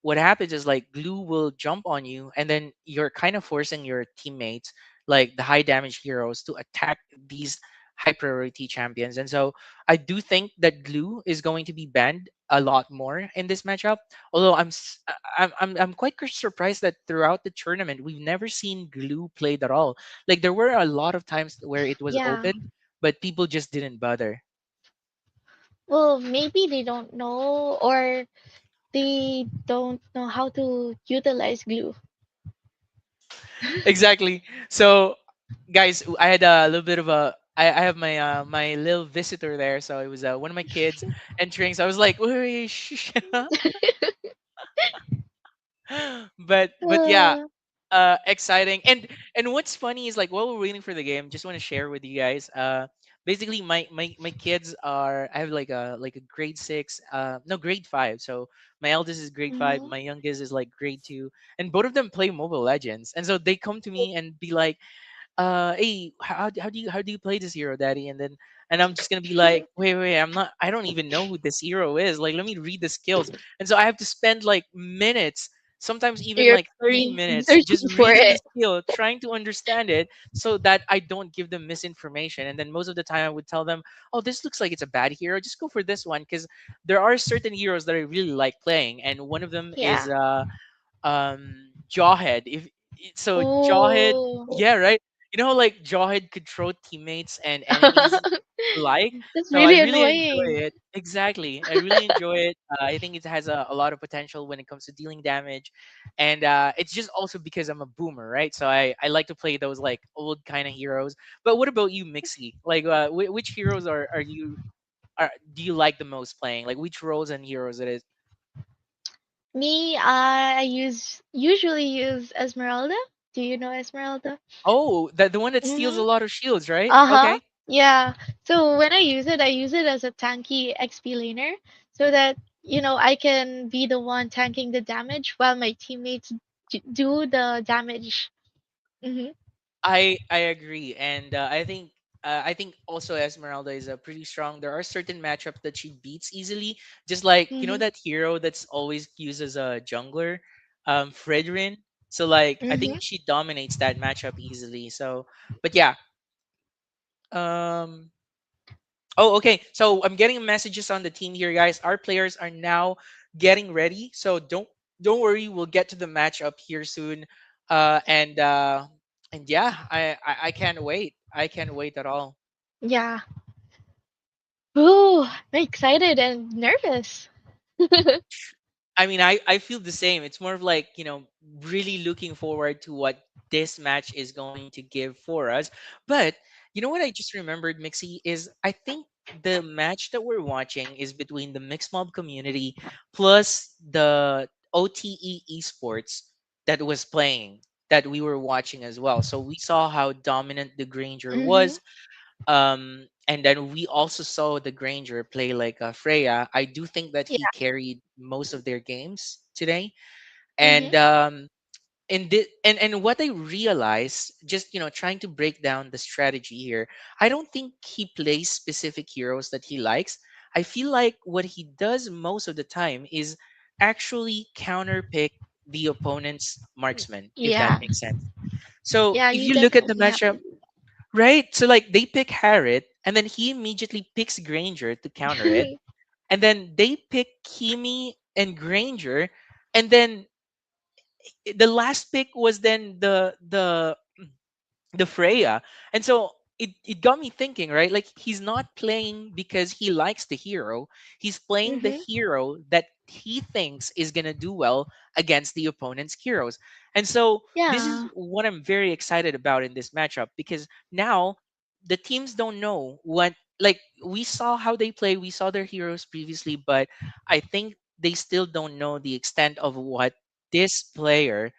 what happens is, like, glue will jump on you, and then you're kind of forcing your teammates, like the high damage heroes, to attack these high priority champions. And so I do think that glue is going to be banned a lot more in this matchup. Although I'm quite surprised that throughout the tournament we've never seen glue played at all. Like, there were a lot of times where it was Yeah. open, but people just didn't bother. Well, maybe they don't know, or they don't know how to utilize glue. Exactly. So, guys, I had a little bit of a. I have my little visitor there, so it was one of my kids entering. So I was like, wait, wait, shh. But yeah, Uh, exciting. And what's funny is, like, while we're waiting for the game, just want to share with you guys, basically my kids are, I have like a grade 6, no, grade 5. So my eldest is grade 5, mhm. my youngest is like grade 2, and both of them play Mobile Legends. And so they come to me and be like, hey, how do you play this hero, daddy? And I'm just gonna be like, wait, I don't even know who this hero is, like, let me read the skills. And so I have to spend like minutes, sometimes even You're like 3 minutes, just searching for reading the it. skill, trying to understand it, so that I don't give them misinformation. And then most of the time I would tell them, oh, this looks like it's a bad hero, just go for this one, because there are certain heroes that I really like playing, and one of them is Yeah. Jawhead. So Jawhead, Oh. yeah, right. You know how, like, Jawhead could throw teammates and enemies alike. That's So I really really enjoy annoying. it. Exactly, I really enjoy it. I think it has a lot of potential when it comes to dealing damage, and it's just also because I'm a boomer, right? So I like to play those like old kind of heroes. But what about you, Mixie? Like, which heroes do you like the most playing? Like, which roles and heroes it is? Me, I usually use Esmeralda. Do you know Esmeralda? Oh, the one that steals a Mm-hmm. lot of shields, right? Uh-huh. Okay. Yeah. So when I use it as a tanky XP laner so that, I can be the one tanking the damage while my teammates do the damage. Mm-hmm. I agree, and I think also Esmeralda is pretty strong. There are certain matchups that she beats easily, just like, Mm-hmm. that hero that's always used as a jungler, Fredrin. So, like, I Mm-hmm. think she dominates that matchup easily. So, but yeah, um, oh, okay. So I'm getting messages on the team here, guys. Our players are now getting ready. So don't worry. We'll get to the matchup here soon. And yeah, I can't wait. I can't wait at all. Yeah. Ooh, I'm excited and nervous. I mean, I feel the same. It's more of like, really looking forward to what this match is going to give for us. But you know what I just remembered, Mixie, is I think the match that we're watching is between the mixed mob community plus the OTE esports that was playing, that we were watching as well. So we saw how dominant the Granger Mm-hmm. was. And then we also saw the Granger play like Freya. I do think that Yeah. he carried most of their games today. Mm-hmm. And and what I realized, just, trying to break down the strategy here, I don't think he plays specific heroes that he likes. I feel like what he does most of the time is actually counterpick the opponent's marksman, if that Yeah. makes sense. So Yeah, if you you look at the definitely have matchup, to. right? So, like, they pick Harriet, and then he immediately picks Granger to counter it. And then they pick Kimi and Granger, and then the last pick was then the Freya. And so it got me thinking, right? Like, he's not playing because he likes the hero. He's playing the Mm-hmm. hero that he thinks is going to do well against the opponent's heroes. And so this is Yeah. what I'm very excited about in this matchup, because now the teams don't know what, like, we saw how they play, we saw their heroes previously, but I think they still don't know the extent of what this player,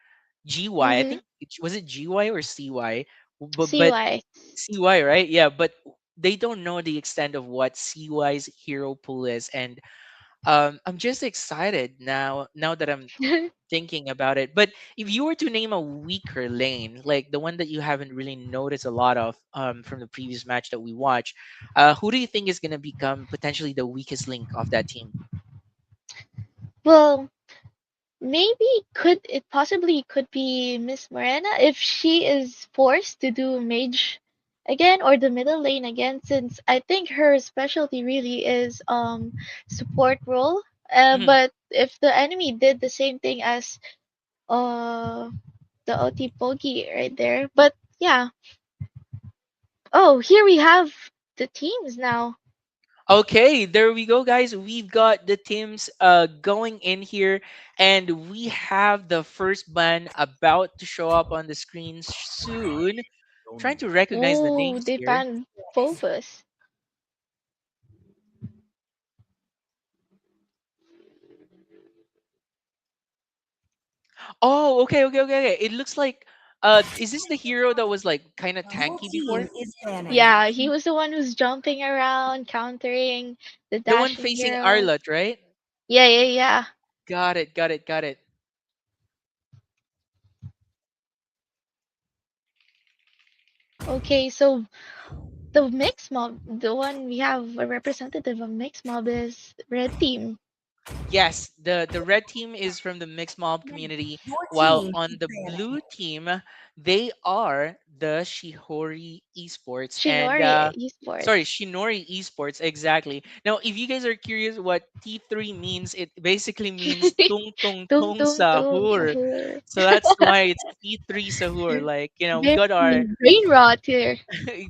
GY, I Mm-hmm. think was it GY or CY, but CY. CY, right? Yeah, but they don't know the extent of what CY's hero pool is, and I'm just excited now that I'm thinking about it. But if you were to name a weaker lane, like the one that you haven't really noticed a lot of from the previous match that we watched, who do you think is going to become potentially the weakest link of that team? Well, maybe could it possibly could be Miss Morena if she is forced to do mage again or the middle lane again, since I think her specialty really is support role. Mhm. But if the enemy did the same thing as uh the OT Pogi right there. But yeah. Oh, here we have the teams now. Okay, there we go, guys. We've got the teams going in here, and we have the first ban about to show up on the screen soon. Trying to recognize the Ooh, names they here. banned Fofus. Oh, okay, okay, okay, okay. It looks like is this the hero that was like kind of Your tanky team before? is banning. Yeah, he was the one who's jumping around, countering the The one dashing facing hero. Arlot, right? Yeah, yeah, yeah. Got it, got it, got it. Okay, so the mixed mob, the one we have a representative of mixed mob is red team. Yes, the red team is from the mixed mob community, Your while team on is the banning. blue team, they are the Shihori Esports and Shinori sorry, Esports. Shinori Esports exactly. Now, if you guys are curious what T3 means, it basically means tung tung Tung tung tung tung sahur. sahur. So that's why it's T3 sahur. Like, we Very got our brain rot here.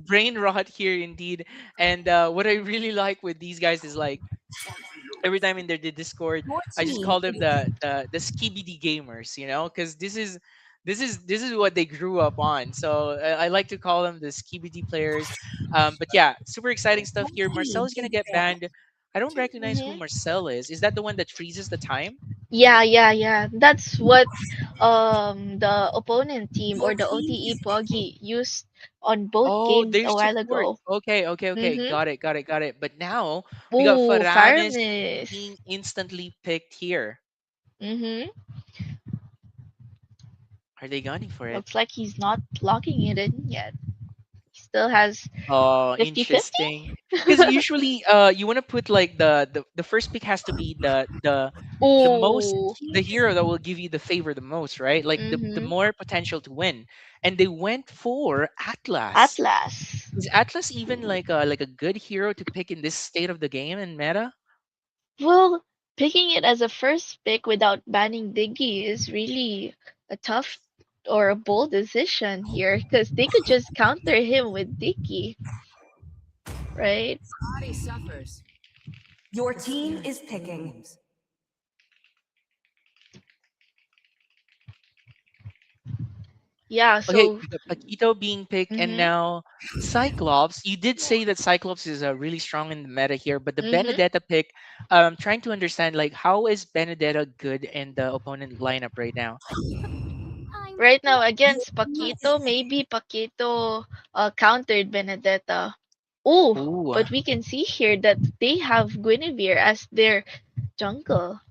brain rot here indeed. And what I really like with these guys is like every time in their Discord, Your I just team call them is the skibidi gamers, because this is what they grew up on. So I like to call them the skibidi players. But yeah, super exciting stuff your here. Marcel team is gonna is get banning. banned. I don't recognize who Hmm. Marcel is. Is that the one that freezes the time? Yeah, yeah, yeah. That's what the opponent team Your or the team OTE is banning. Poggy used on both Oh, games their a while support. ago. Okay, okay, okay. Mm-hmm. Got it, got it, got it. But now we got Ooh, Faranes Faramis. being instantly picked here. Mm-hmm. Are they gunning for it? Looks like he's not locking it in yet. He still has Oh, 50-50? interesting. Because usually, you want to put like the first pick has to be the most Ooh. the hero that will give you the favor the most, right? Like the Mm-hmm. more potential to win. And they went for Atlas. Atlas. Is Atlas even like a good hero to pick in this state of the game and meta? Well, picking it as a first pick without banning Diggy is really a tough or a bold decision here because they could just counter him with Diggy, right? Body suffers. Your team is picking. Yeah, Okay, so we got Paquito being picked, and mhm. now Cyclops. You did say that Cyclops is really strong in the meta here, but the Mhm. Benedetta pick, trying to understand like how is Benedetta good in the opponent lineup right now? Right now Your against team is Paquito, picking. maybe Paquito countered Benedetta. Oh, Ooh, but we can see here that they have Guinevere as their jungle.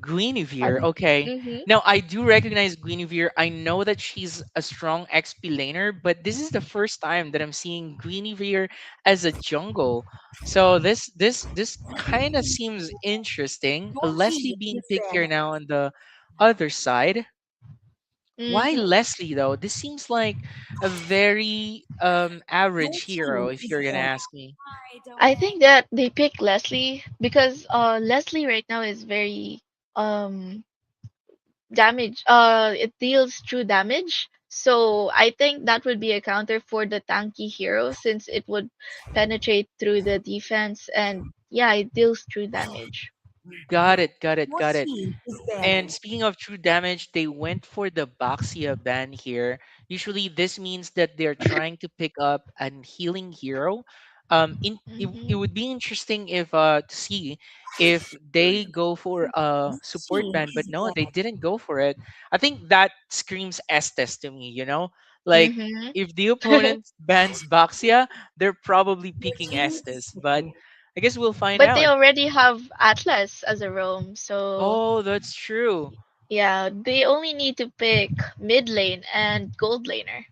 Guinevere. Other. Okay, Mhm. now I do recognize Guinevere. I know that she's a strong XP laner, but this is the first time that I'm seeing Guinevere as a jungle. So this kind of seems interesting. Your Leslie team being is picked here banning. now on the other side. Why Mhm. Leslie though? This seems like a very Your average hero, team if is you're gonna banning. ask me. I think that they pick Leslie because Leslie right now is very um damage it deals true damage. So I think that would be a counter for the tanky hero since it would penetrate through the defense and yeah, it deals true damage. Got it, got it, Your got it. team is And banning. speaking of true damage, they went for the Baxia ban here. Usually this means that they're trying to pick up an healing hero. It would be interesting if to see if they go for a support ban, but no, they didn't go for it. I think that screams Estes to me, like Mm-hmm. if the opponent bans Baxia, they're probably picking Estes, but I guess we'll find But they out. already have Atlas as a roam, so Oh, that's true. yeah, they only need to pick mid lane and gold laner.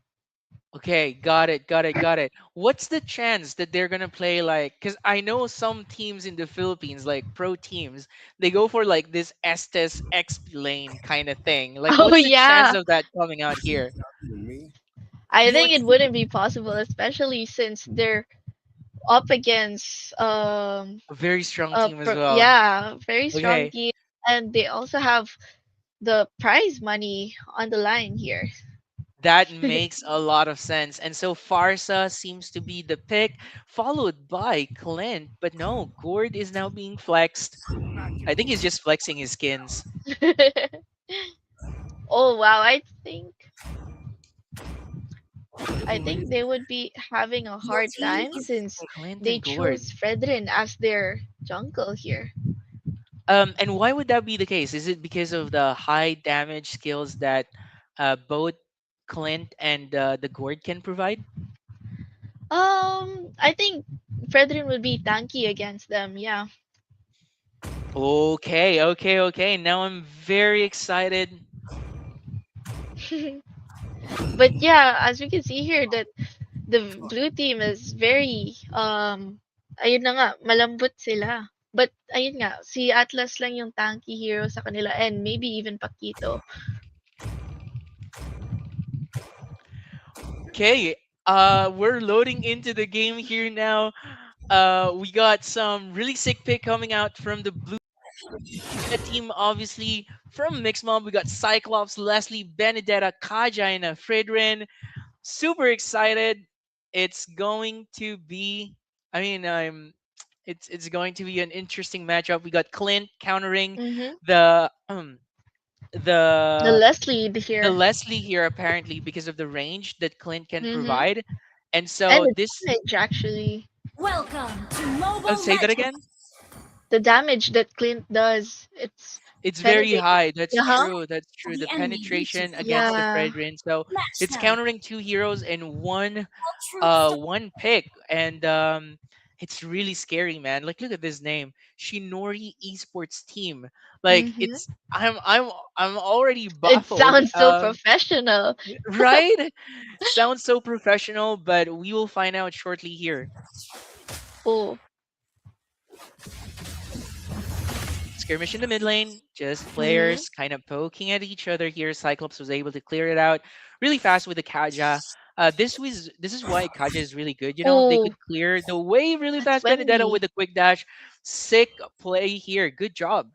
Okay, got it, got it, got it. What's the chance that they're gonna play like? Because I know some teams in the Philippines, like pro teams, they go for like this Estes XP lane kind of thing. Like, Oh what's the chance yeah, of that coming out here? I Your think it wouldn't be possible, especially since they're up against A very strong team as well. yeah, very strong Okay, team, and they also have the prize money on the line here. that makes a lot of sense. And so Farsa seems to be the pick, followed by Clint. But no, Gord is now being flexed. I think he's just flexing his skins. Oh wow, I think they would be having a hard time since Clint they and Gord. chose Fredrin as their jungle here. And why would that be the case? Is it because of the high damage skills that both Clint and the Gord can provide? I think Fredrin would be tanky against them, yeah. Okay, okay, okay. Now I'm very excited. But yeah, as we can see here that the blue team is very ayun na nga, malambot sila. But ayun nga, si Atlas lang yung tanky hero sa kanila and maybe even Paquito. Okay, we're loading into the game here now. We got some really sick pick coming out from the blue team, obviously. From Mixed Mob, we got Cyclops, Leslie, Benedetta, Kaja, and Fredrin. Super excited. It's going to be. I mean, It's going to be an interesting matchup. We got Clint countering Mm-hmm. the The the Leslie the here. Leslie here apparently because of the range that Clint can Mm-hmm. provide, and And so the this. damage actually. Welcome to I'll Mobile say that Legends. again. The damage that Clint does, it's It's very penetrating. high. That's Uh-huh. true. That's true. The The enemy reaches penetration the against the wall. Yeah. Fredrin. So Match it's them. countering two heroes in All troops to one pick, and it's really scary, man. Like, look at this name, Shinori Esports Team. Like, Mm-hmm. I'm already It baffled. sounds so professional. Right? Sounds so professional, but we will find out shortly here. Oh. Skirmish in the mid lane, just Mm-hmm. players kind of poking at each other here. Cyclops was able to clear it out really fast with the Kaja. This is why Kaja is really good. They Oh, could clear the wave really that's fast. Benedetta Wemby. with a quick dash. Sick play here. Good job.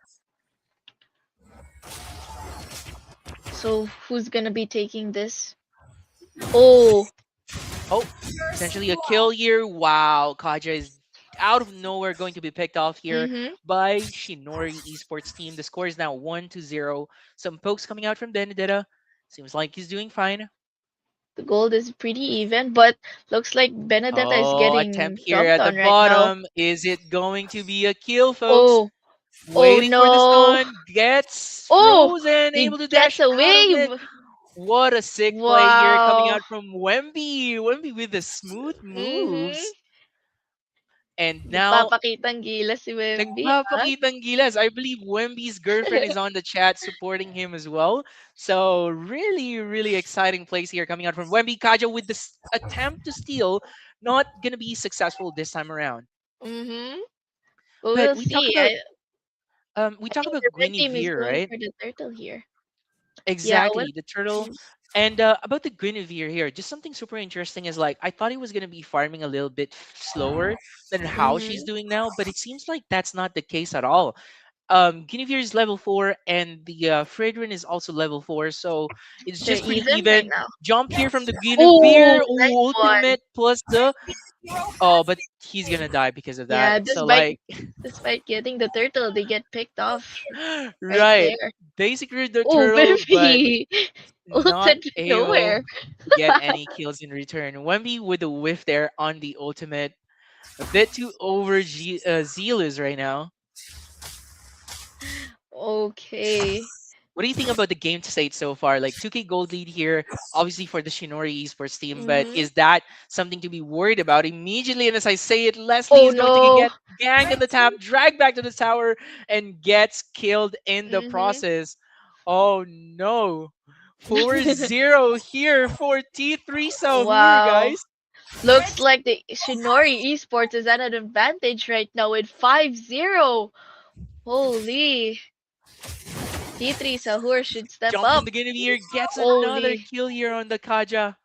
So who's gonna be taking this? Oh. Oh, potentially a kill here. Wow, Kaja is out of nowhere going to be picked off here Mm-hmm. by Shinori Esports team. The score is now 1-0. Some pokes coming out from Benedetta. Seems like he's doing fine. The gold is pretty even, but looks like Benedetta is Oh, attempt getting here jumped at the on right now. bottom. Is it going to be a kill, folks? Oh, oh Waiting for the no. stun. Gets Oh, frozen, he able to gets dash a out of it. wave. What a sick play here coming Wow. out from Wemby. Wemby with the smooth Mm-hmm. moves. And now, Nagpapakitang gilas si Wemby, ha? nagpapakitang gilas. I believe Wemby's girlfriend is on the chat supporting him as well. So, really, really exciting plays here coming out from Wemby. Kaja with this attempt to steal. Not going to be successful this time around. Mm-hmm. But But we'll we talk see. about I think the red team is Guinevere, going right? for the turtle here. Yeah, well, Exactly, the turtle. And about the Guinevere here, just something super interesting is like I thought he was gonna be farming a little bit slower than how she's mm-hmm. doing now, but it seems like that's not the case at all. Guinevere is level 4, and the Fredrin is also level 4, so it's They're just pretty even right even. now. Jump here from the Guinevere, Oh, nice ooh, one. ultimate plus the. Oh, but he's gonna die because of that. Yeah, So despite like, despite getting the turtle, they get picked off right right, there. basically the Oh, turtle, but Wemby! not Ulted able nowhere. to get any kills in return. Wemby with a whiff there on the ultimate. A bit too zealous right now. Okay. What do you think about the game state so far? Like 2K gold lead here, obviously for the Shinori esports team, but Mm-hmm. is that something to be worried about immediately? And as I say it, Leslie Oh is going to no. get ganked in Red the top, team dragged back to the tower, and gets killed in the Mm-hmm. process. Oh no. 4-0 here for T3 Sahur, Wow. guys. red Looks like the Shinori Esports is at an advantage right now with 5-0. Holy. T3 Sahur should step Jump from up. the Guinevere gets another Holy. kill here on the Kaja.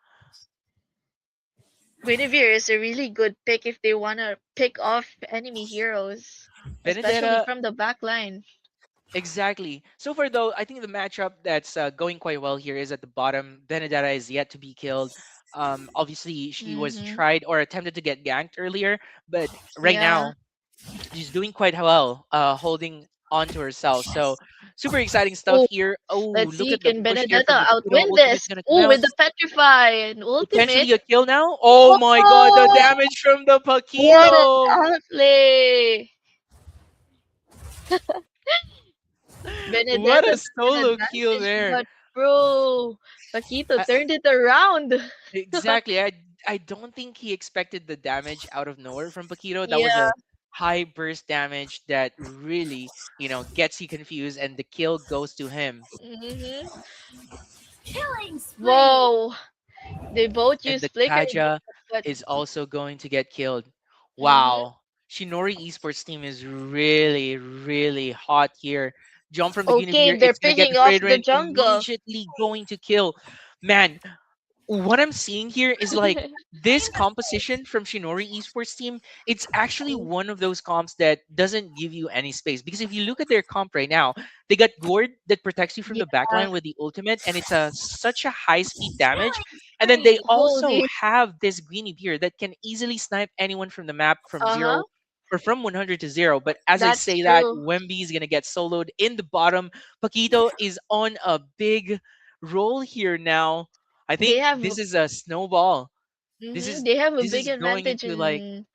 Guinevere is a really good pick if they want to pick off enemy heroes, especially Benedetta. from the back line. Exactly. So far, though, I think the matchup that's going quite well here is at the bottom. Benedetta is yet to be killed. Obviously, she was Mm-hmm. tried or attempted to get ganked earlier, but right Yeah. now she's doing quite well, holding on to herself. So super exciting stuff Oh, here. Oh, let's look see. at the Can push here from Benedetta Bakito. outwin Ultimate's this? gonna come Oh, out. with the Petrify and ultimate. Potentially a kill now. Oh my god, the Oh, damage from the what an Paquito. outlay! What Benedetta a took an solo kill advantage, there. but bro, Paquito turned it around. Exactly. I don't think he expected the damage out of nowhere from Paquito. That was Yeah. a high burst damage that really, gets you confused and the kill goes to him. Hmm. killing spree. Whoa. They both And use the flickering Kaja bullets, but is also going to get killed. hmm Wow. Shinori esports team is really, really hot here. Jump from the okay, Guinevere. they're It's gonna get picking the off the Fredrin jungle. immediately going to kill. Man, what I'm seeing here is like this composition from Shinori Esports team. It's actually one of those comps that doesn't give you any space because if you look at their comp right now, they got Gord that protects you from the Yeah. backline with the ultimate, and it's a such a high speed damage. Killing And then they spree. also Holy. have this Greenie Beer that can easily snipe anyone from the map from Uh-huh. zero or from 100 to zero. But as I That's say that, true. Wemby is gonna get soloed in the bottom. Paquito is on a big roll here now. I They think have this is a snowball. This is they have a this big is going advantage into like in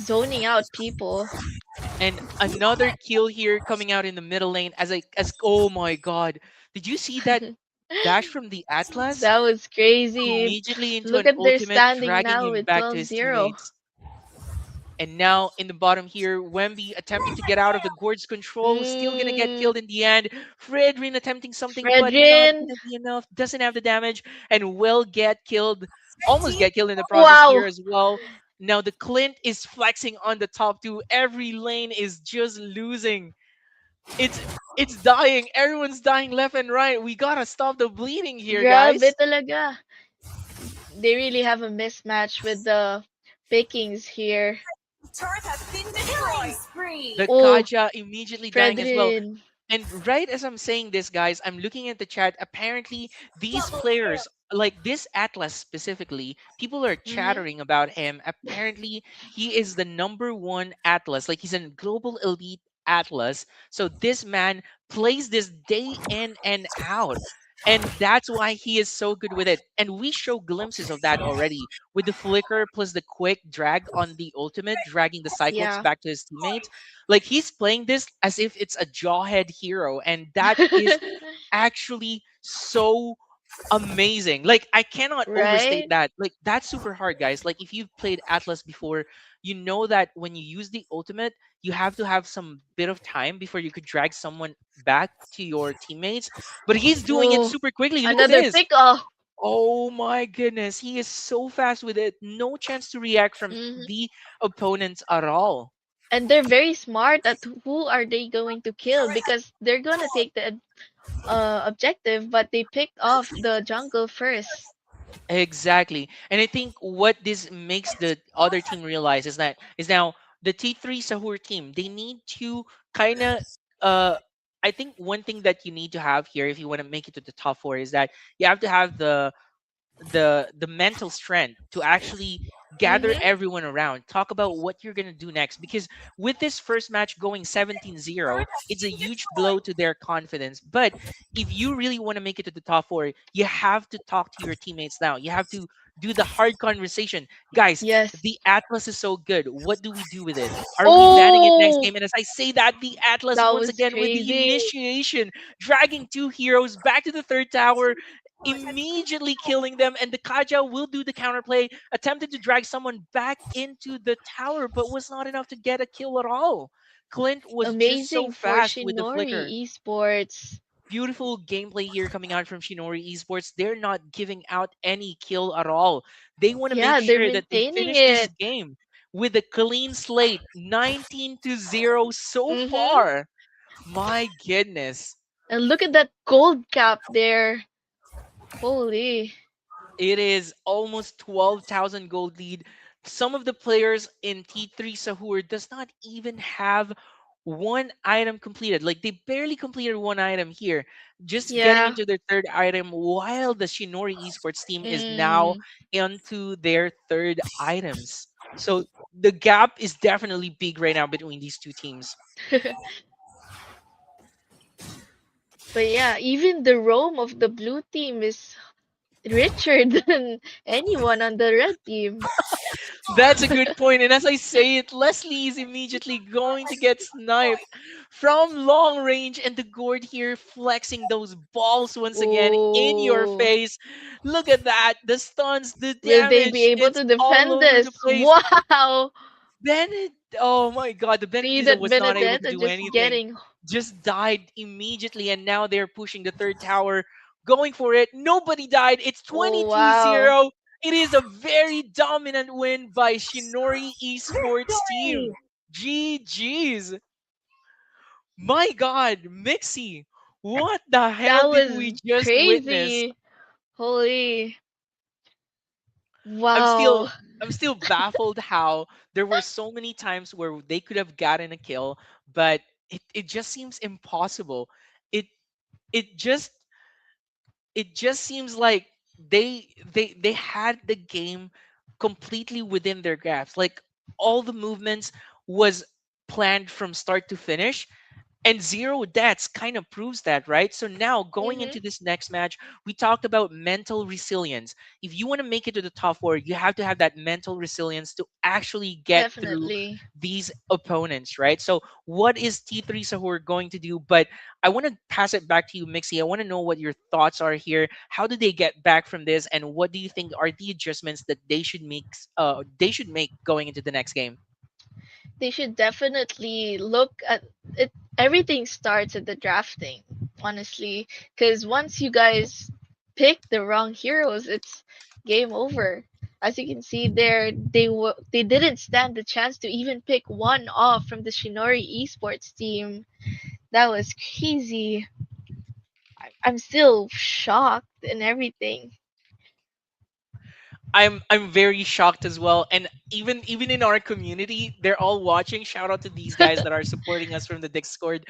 zoning out people. and another kill here coming out in the middle lane as oh my god. Did you see that dash from the Atlas? That was crazy. Immediately into Look an at their ultimate, standing dragging now him with back to his 12-0. teammates. And now in the bottom here, Wemby attempting to get out of the Gord's control, still gonna get Mm, killed in the end. Fredrin attempting something, but not Fredrin. gonna be enough. Doesn't have the damage and will get killed, Red almost team get killed in the process here Wow. as well. Now the Clint is flexing on the top two. Every lane is just losing. It's it's dying. Everyone's dying left and right. We gotta stop the bleeding here, Grabe guys. talaga. They really have a mismatch with the pickings here. turret has been destroyed. Killing spree. The Oh, Kaja immediately dying as well. Fredrin. And right as I'm saying this, guys, I'm looking at the chat. Apparently, these Double kill. players, like this Atlas specifically, people are Mm-hmm. chattering about him. Apparently, he is the number one Atlas. Like he's a global elite Atlas. So this man plays this day in and out. And that's why he is so good with it. And we show glimpses of that already with the flicker plus the quick drag on the ultimate, dragging the Cyclops Yeah. back to his teammates. Like he's playing this as if it's a jawhead hero, and that is actually so amazing. Like I cannot overstate Right? that. Like that's super hard, guys. Like if you've played Atlas before, you know that when you use the ultimate, you have to have some bit of time before you could drag someone back to your teammates. But he's doing it Oh, super quickly. Look at another this. pick off. Oh my goodness, he is so fast with it. No chance to react from Hmm. the opponents at all. And they're very smart at who are they going to kill Turret has because they're gonna take the objective, but they picked off the jungle first. Exactly. And I think what this makes the other team realize is now the T3 Sahur team, they need to kind of uh I think one thing that you need to have here if you want to make it to the top 4 is that you have to have the mental strength to actually gather Mm-hmm. everyone around, talk about what you're going to do next, because with this first match going 17-0, turret has it's a been huge blow destroyed. to their confidence. But if you really want to make it to the top 4, you have to talk to your teammates now. You have to do the hard conversation. Guys, Yes. the Atlas is so good. What do we do with it? Are we banning it next Oh, game? And as I say that, the Atlas that once was again with the crazy. initiation, dragging two heroes back to the third tower, immediately killing them, and the Kaja will do the counterplay, attempted to drag someone back into the tower, but was not enough to get a kill at all. Clint was just so Amazing for fast with the Shinori flicker. Esports. Beautiful gameplay here coming out from Shinori Esports. They're not giving out any kill at all. They want to make Yeah, they're sure that they maintaining finish this it. game with a clean slate, 19-0 so Mm-hmm. far. My goodness. And look at that gold cap there. Holy. It is almost 12,000 gold lead. Some of the players in T3 Sahur does not even have one item completed. Like they barely completed one item here, just getting Yeah. into their third item while the Shinori Esports team is now Mm. into their third items. So the gap is definitely big right now between these two teams. But yeah, even the roam of the blue team is richer than anyone on the red team. That's a good point. And as I say it, Leslie is immediately going to get sniped from long range. And the Gord here flexing those balls once again in your Oh, face. Look at that. The stuns, the will they be damage. able It's to all defend over the this? place. Wow! Bennett, oh my god, the See Benedisa that was not able to Benedetta do just anything. getting. Just died immediately, and now they're pushing the third tower, going for it. Nobody died. It's Oh, 22 wow. 0. It is a very dominant win by Shinori Esports team. GG's. My god, Mixie, what the hell That did was we just witness? crazy. Holy. I'm Wow. still I'm still baffled how there were so many times where they could have gotten a kill, but it just seems impossible. It it just it just seems like they had the game completely within their grasp. Like all the movements was planned from start to finish, and zero deaths kind of proves that, right? So now going Mm-hmm. into this next match, we talked about mental resilience. If you want to make it to the top four, you have to have that mental resilience to actually get through Definitely. these opponents, right? So what is T3 Sahur going to do? But I want to pass it back to you, Mixie. I want to know what your thoughts are here. How do they get back from this, and what do you think are the adjustments that they should make going into the next game? They should definitely look at it. Everything starts at the drafting, honestly, because once you guys pick the wrong heroes, it's game over. As you can see there, they didn't stand the chance to even pick one off from the Shinori Esports team. That was crazy. I'm still shocked and everything. I'm very shocked as well, and even in our community, they're all watching. Shout out to these guys that are supporting us from the Discord.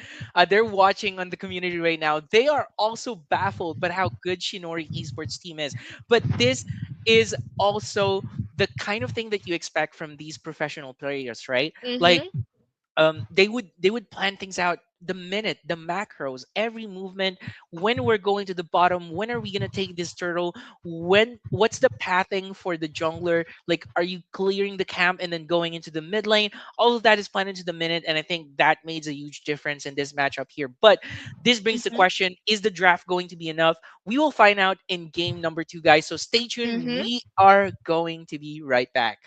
They're watching on the community right now. They are also baffled by how good Shinori Esports team is. But this is also the kind of thing that you expect from these professional players, right? Like Mm-hmm. they would plan things out, the minute, the macros, every movement, when we're going to the bottom, when are we going to take this turtle, when, what's the pathing for the jungler, like are you clearing the camp and then going into the mid lane. All of that is planned into the minute, and I think that made a huge difference in this matchup here. But this brings the Mm-hmm. question, is the draft going to be enough? We will find out in game number 2, guys, so stay tuned. Mm-hmm. We are going to be right back.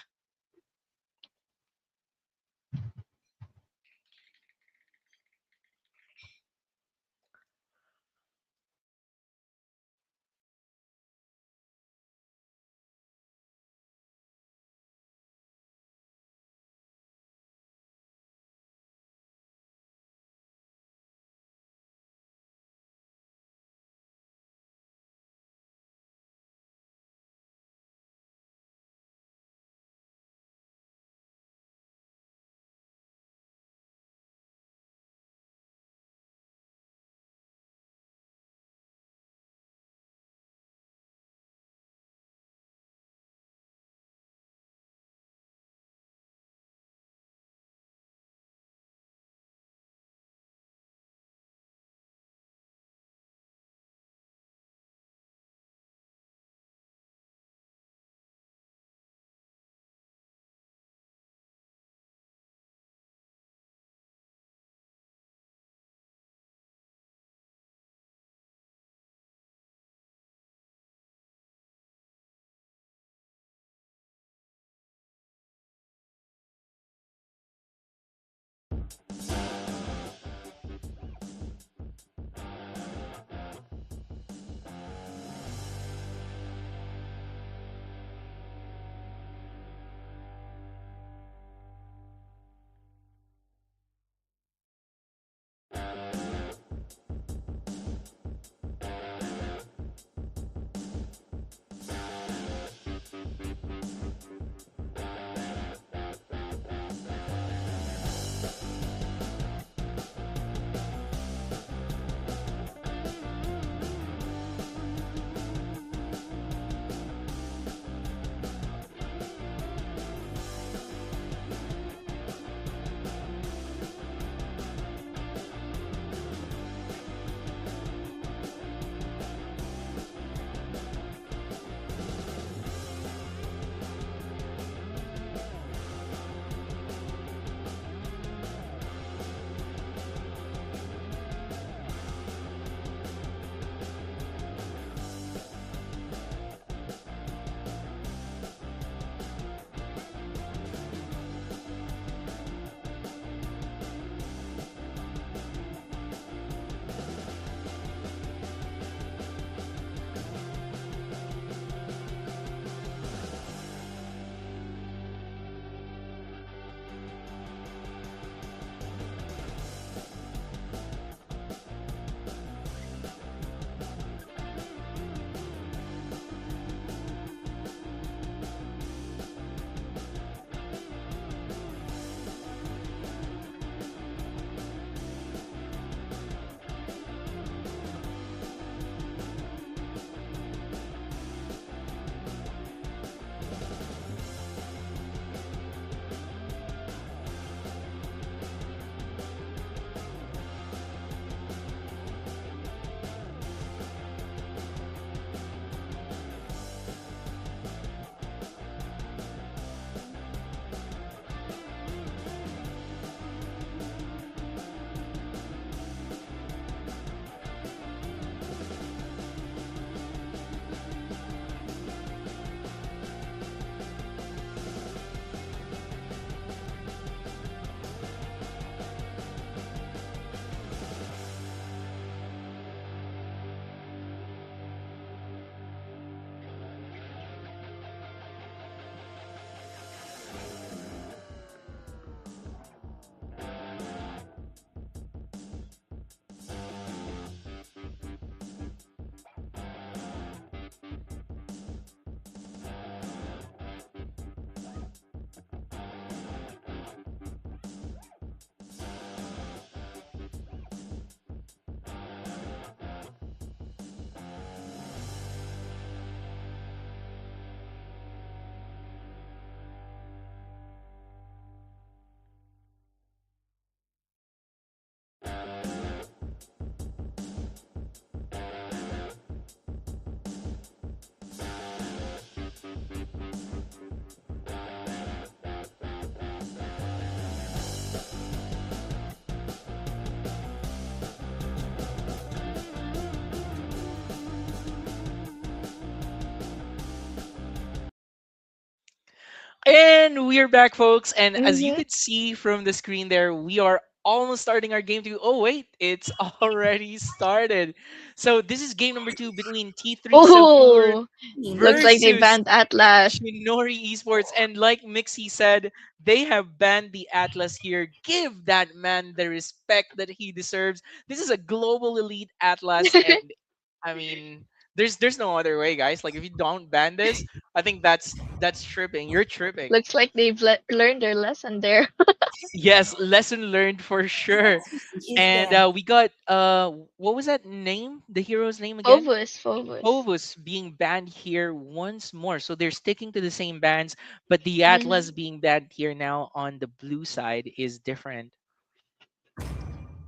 And we're back, folks. And as you Mm-hmm. could see from the screen there, we are almost starting our game two. Oh, wait, it's already started. So this is game number two between T3 Support Oh, looks like they versus banned Atlas. Shinori Esports. And like Mixie said, they have banned the Atlas here. Give that man the respect that he deserves. This is a global elite Atlas, and I mean, there's no other way, guys. Like if you don't ban this, I think that's tripping. You're tripping. Looks like they've learned their lesson there. Yes, lesson learned for sure. Is And banned. we got what was that name? The hero's name again? Fovus, Fovus. Povus being banned here once more. So they're sticking to the same bans, but the Mm-hmm. Atlas being banned here now on the blue side is different.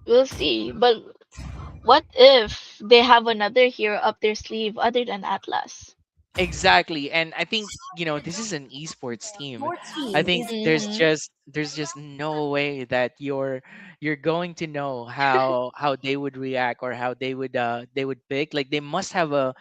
We'll see. But what if they have another hero up their sleeve other than Atlas? Exactly. And I think, this is an esports team. Your I team think is there's Mm-hmm. just there's just no way that you're going to know how they would react or how they would pick. Like they must have a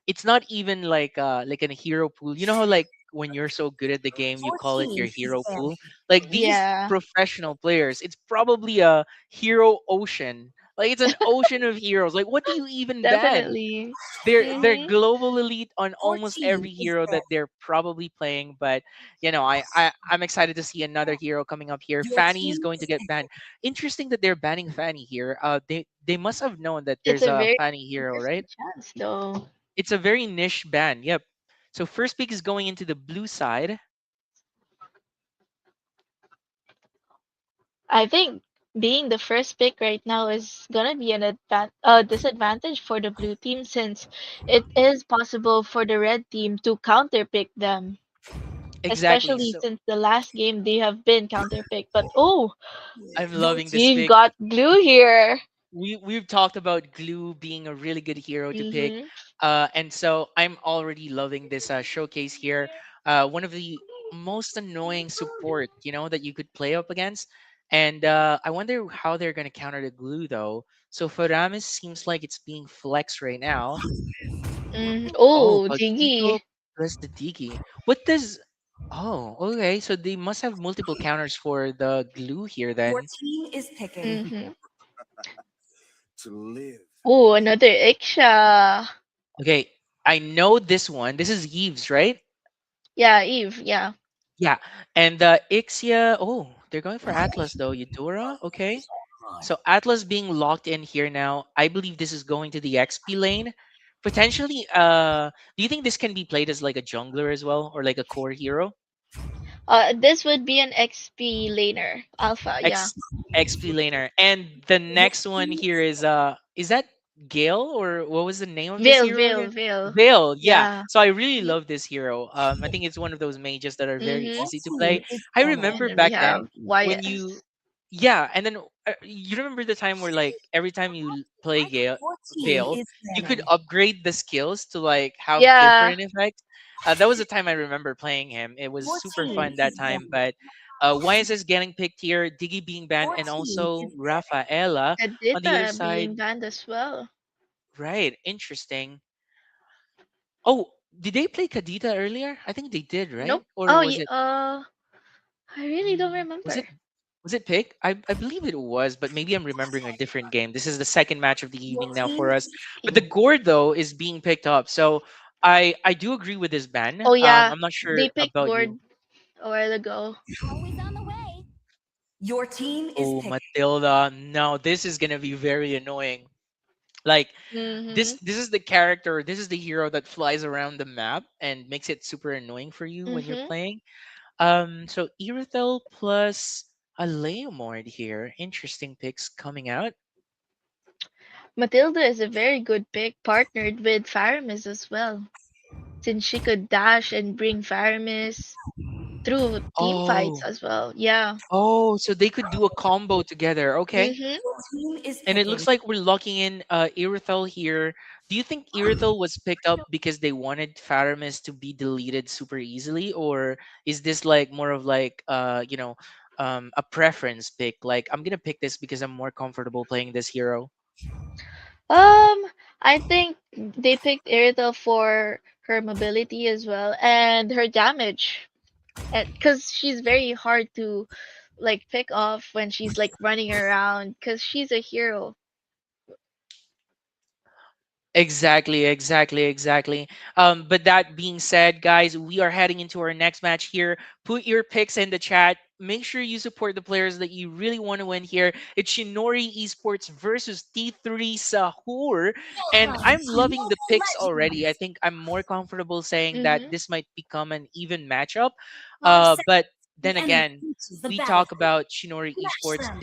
it's not even like a hero pool. You know how like when you're so good at the game, you your call it your team is hero banned. pool. Like these Yeah, professional players, it's probably a hero ocean. Like it's an ocean of heroes. Like what do you even ban? definitely. They're Mm-hmm. global elite on Your almost team every is hero that banned. they're probably playing. But I'm excited to see another hero coming up here. Your Fanny is team going to is get banned. Interesting that they're banning Fanny here. They must have known that It's there's a a very Fanny hero, 50 right? chance though. It's a very niche ban. Yep. So first pick is going into the blue side. I think being the first pick right now is gonna be an disadvantage for the blue team since it is possible for the red team to counter pick them, Exactly. especially So since the last game they have been counter picked. But oh, I'm your loving this we've pick. got glue here. We've talked about Glue being a really good hero to pick, Mm-hmm. and so I'm already loving this showcase here. One of the most annoying support, that you could play up against, and I wonder how they're gonna counter the Glue though. So Faramis seems like it's being flexed right now. Mm-hmm. Oh, Oh, Pagito Diggy. plus the Diki. What does? Oh, okay. So they must have multiple counters for the Glue here your then. team is picking. Mm-hmm. Oh, another Iksha. Okay, I know this one. This is Yves, right? Yeah, Eve. Yeah. Yeah, and Ixia. Oh, they're going for Atlas though. Eudora. Okay, so Atlas being locked in here now. I believe this is going to the XP lane. Potentially, do you think this can be played as like a jungler as well, or like a core hero? This would be an XP laner. Alpha. Yeah. X XP laner. And the Your next one team here is that Gale or what was the name of this Veil, hero Veil, again? Veil. Veil, yeah. Yeah. So I really love this hero. I think it's one of those mages that are very Mm-hmm. your easy to team play. is I banned. remember And then we back then have when you, YS. yeah, and then you remember the time where like every time you play Gale, Your team Veil, is you could banned. upgrade the skills to like have Yeah. different effects. That was the time I remember playing him. It was Your super team fun that is time, banned. but YSS getting picked here, Diggy being banned, Your and team also is Rafaela on the other Kadita side. being banned as well. Right, interesting. Oh, did they play Kadita earlier? I think they did, right? Nope. Or Oh, was yeah, it I really don't was it remember. was it pick? I believe it was, but maybe I'm remembering a different game. This is the second match of the your evening now team for us. is But the picking. gourd though is being picked up. So I do agree with this ban. Oh yeah, I'm not sure they picked about you. Gord a while ago. Your team is Oh, picking. Matilda. No, this is gonna be very annoying. Like Mm-hmm. this is the character, this is the hero that flies around the map and makes it super annoying for you when you're Mm-hmm. playing. So Irithel plus a Leomord here. Interesting picks coming out. Matilda is a very good pick, partnered with Faramis as well, since she could dash and bring Faramis through team fights Oh, as well. Yeah. so they could do a combo together. Okay. Mm-hmm. Your team is And it picking. looks like we're locking in Irithel here. Do you think Irithel was picked up because they wanted Faramis to be deleted super easily, or is this like more of like a preference pick? Like I'm gonna pick this because I'm more comfortable playing this hero. I think they picked Irithel for her mobility as well and her damage. And because she's very hard to like pick off when she's like running around, because she's a hero. Exactly, exactly, exactly. But that being said, guys, we are heading into our next match here. Put your picks in the chat. Make sure you support the players that you really want to win here. It's Shinori Esports versus T3 Sahur. And Welcome I'm to loving the Mobile picks already. I Legends! think I'm more comfortable saying that Mm-hmm. this might become an even matchup. 5 seconds. But The then enemy again, reaches the we talk battlefield. about Shinori Smash Esports. them!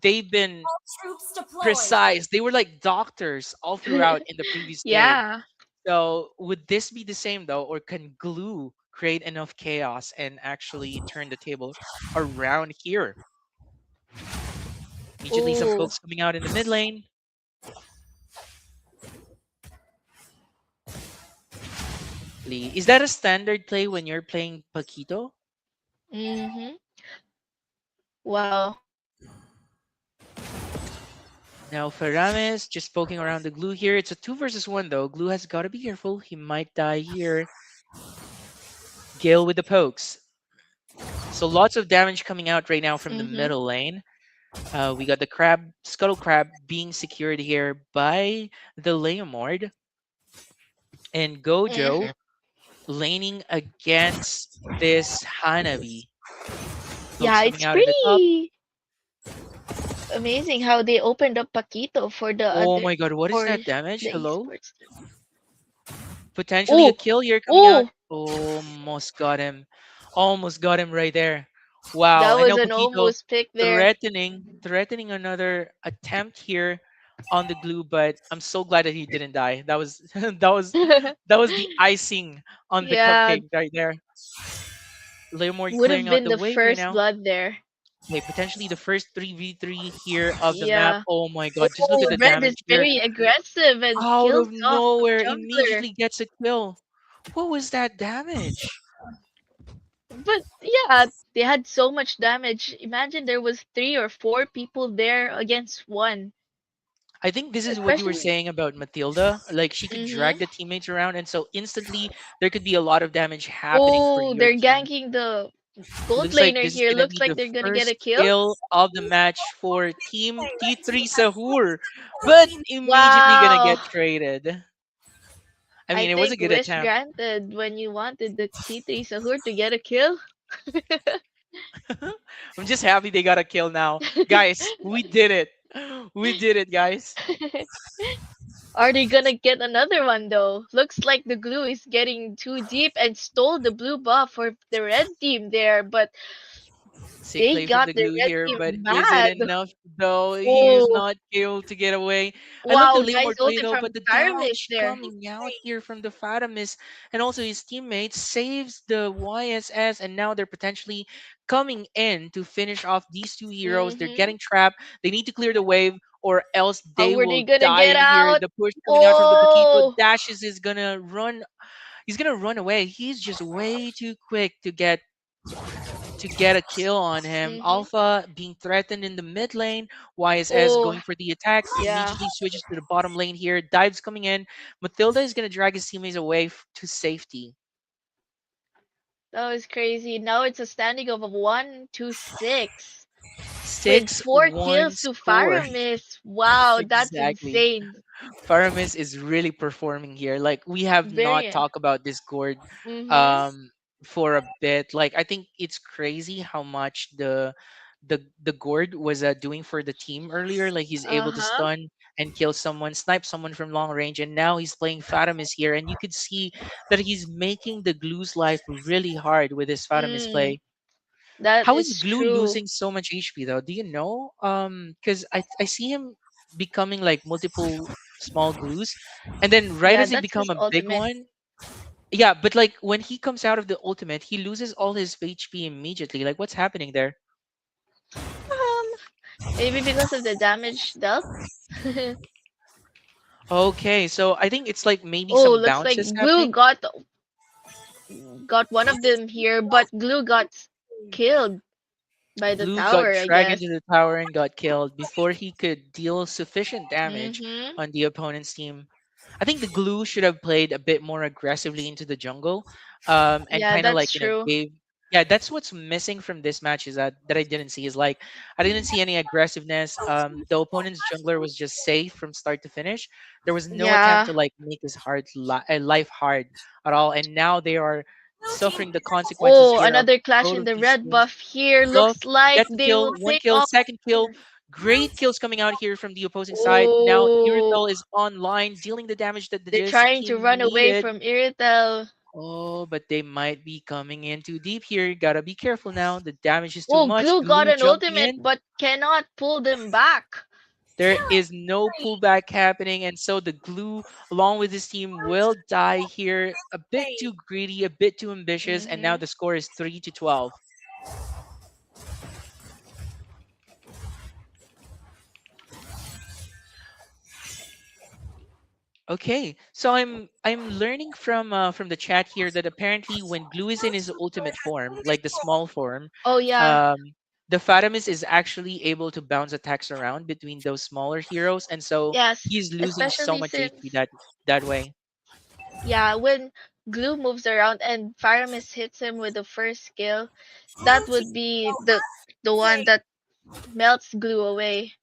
They've been All troops deployed! precise. They were like doctors all throughout in the previous game. Yeah. So would this be the same though, or can Glue create enough chaos and actually turn the table around here? Immediately, some Oh. pokes coming out in the mid lane. Is that a standard play when you're playing Paquito? Mm-hmm. Wow. Now Faramis just poking around the Glue here. It's a two versus one though. Glue has got to be careful. He might die here. Gale with the pokes. So lots of damage coming out right now from the Mm-hmm. middle lane. We got the Scuttle Crab being secured here by the Leomord, and Mm-hmm. Gojo laning against this Hanabi. Pokes Yeah, coming it's out in the top. pretty amazing how they opened up Paquito for the Oh other my god, what is for that damage? the Hello? esports team. Potentially a Oh, kill here coming out. oh, Almost got him. Almost got him right there. Wow. that And was now an Paquito almost pick there. threatening another attempt here on the Glue, but I'm so glad that he didn't die. That was that was the icing on the Yeah, cupcake right there. Leomord would have clearing out been the the way right first now. blood there. Okay, potentially the first 3v3 here of the map. Yeah. Oh my god, just look at Oh, the Red is damage here. very aggressive and Out kills of off nowhere, jungler. immediately gets a kill. What was that damage? But yeah, they had so much damage. Imagine there was three or four people there against one. I think this is what you were Especially, saying about Matilda. Like she could drag mm-hmm. the teammates around, and so instantly there could be a lot of damage happening for Oh, your they're team. ganking the gold Looks like laner this is here. gonna Looks be like the they're gonna get first a kill. kill of the match for Team Red team T3 has Sahur, full but team. immediately gonna Wow. get traded. I I mean, it was a think good wish attempt. granted when you wanted the T3 Sahur to get a kill. I'm just happy they got a kill now, guys. We did it. We did it, guys. Are they gonna get another one though? Looks like the glue is getting too deep and stole the blue buff for the red team there, but Sick they play from got the the Glue red here, team but is it mad. enough though? He is Oh, not able to get away. I love the wow, nice Leomord play ulti though, from but the Pyramis damage there. coming out here from the Fatamis and also his teammates saves the YSS, and now they're potentially coming in to finish off these two heroes. They're Mm-hmm. getting trapped. They need to clear the wave or else How they were will they gonna die get in here. out? The push coming out from the Paquito Oh, dashes is gonna run. He's gonna run away. He's just way too quick to get a kill on him. mm-hmm. Alpha being threatened in the mid lane. YSS Oh, going for the attacks. yeah, Immediately switches to the bottom lane here. Dives coming in. Matilda is going to drag his teammates away to safety. that was crazy. Now it's a standing of a 1-6 with 4 6-1 kills to score. Faramis. Wow, that's Exactly. insane. Faramis is really performing here. Like we have not Very. talked about Discord Mm-hmm. um for a bit. Like I think it's crazy how much the gourd was doing for the team earlier. Like he's able to Uh-huh. stun and kill someone, snipe someone from long range, and now he's playing Fatamis here, and you could see that he's making the Glue's life really hard with his Fatamis Mm, play. that How is is Glue true. losing so much HP though? Do you know? Because I see him becoming like multiple small glues, and then right Yeah, as he that's become his a big ultimate. one, yeah. But like when he comes out of the ultimate, he loses all his HP immediately. Like what's happening there? Um, maybe because of the damage dealt. Okay, so I think it's like maybe Oh, some looks like bounces Glue happening. got one of them here, but Glue got killed by the Glue got tower, I dragged guess. into the tower and got killed before he could deal sufficient damage Mm-hmm. on the opponent's team. I think the glue should have played a bit more aggressively into the jungle, and Yeah, kind of that's like true. gave. Yeah, that's what's missing from this match is that I didn't see is like I didn't see any aggressiveness. The opponent's jungler was just safe from start to finish. There was no attempt Yeah. to like make his life hard at all, and now they are Blue team suffering the consequences Oh, here of another clash both in of the these red skills. buff here. Buff Looks like gets a they kill, will one pick kill, off. second kill. blue Great kills coming out here from the opposing side. Now Oh, Irithel is online, dealing the damage that the they're Jizz trying to team run away needed. from Iritel. Oh, but they might be coming in too deep here. Gotta be careful now. The damage is too Oh, much. Glue got Glue an jumping ultimate in. but cannot pull them back. There is no pullback happening, and so the Glue, along with his team, will die here. A bit too greedy, a bit too ambitious, and now Mm-hmm. the score is 3-12. Okay, so I'm learning from the chat here that apparently when Glue is in his ultimate form, like the small form, Oh yeah. um, the Fatamis is actually able to bounce attacks around between those smaller heroes, and so Yes. he's losing so Especially much HP since that way. yeah, when Glue moves around and Faramis hits him with the first skill, that would be the one that melts Glue away.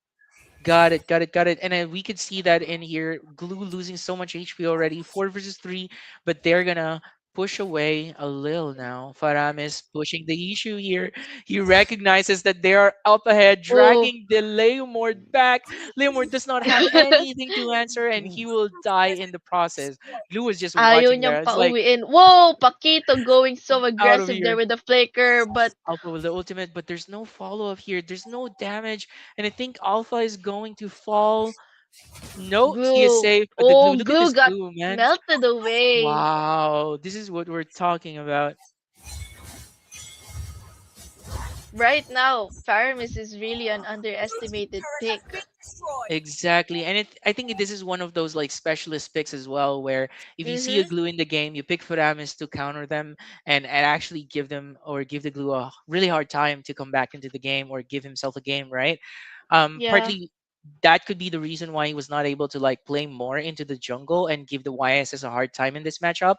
Got it, got it, got it. And we could see that in here, Glue losing so much HP already, 4 versus 3, but they're gonna push away a little now. Faram is pushing the issue here. He recognizes that they are up ahead, Oh. dragging the Leomord back. Leomord does not have anything to answer, and he will die in the process. Glue was just Ayaw watching niyang there. It's like, pauwiin. Whoa! Paquito going so out of aggressive there here. with the flicker, but Alpha with the ultimate, but there's no follow up here. There's no damage, and I think Alpha is going to fall. No, he is Glue. safe, but the glue. Oh, Look at Glue this got glue, man. melted away. Wow, this is what we're talking about. Right now, Faramis is really an underestimated pick. been destroyed. Exactly, and I think this is one of those like specialist picks as well, where if you see a Mm-hmm. glue in the game, you pick Furamis to counter them and actually give them or give the glue a really hard time to come back into the game or give himself a game, right? Yeah. Partly that could be the reason why he was not able to like play more into the jungle and give the YSS a hard time in this matchup.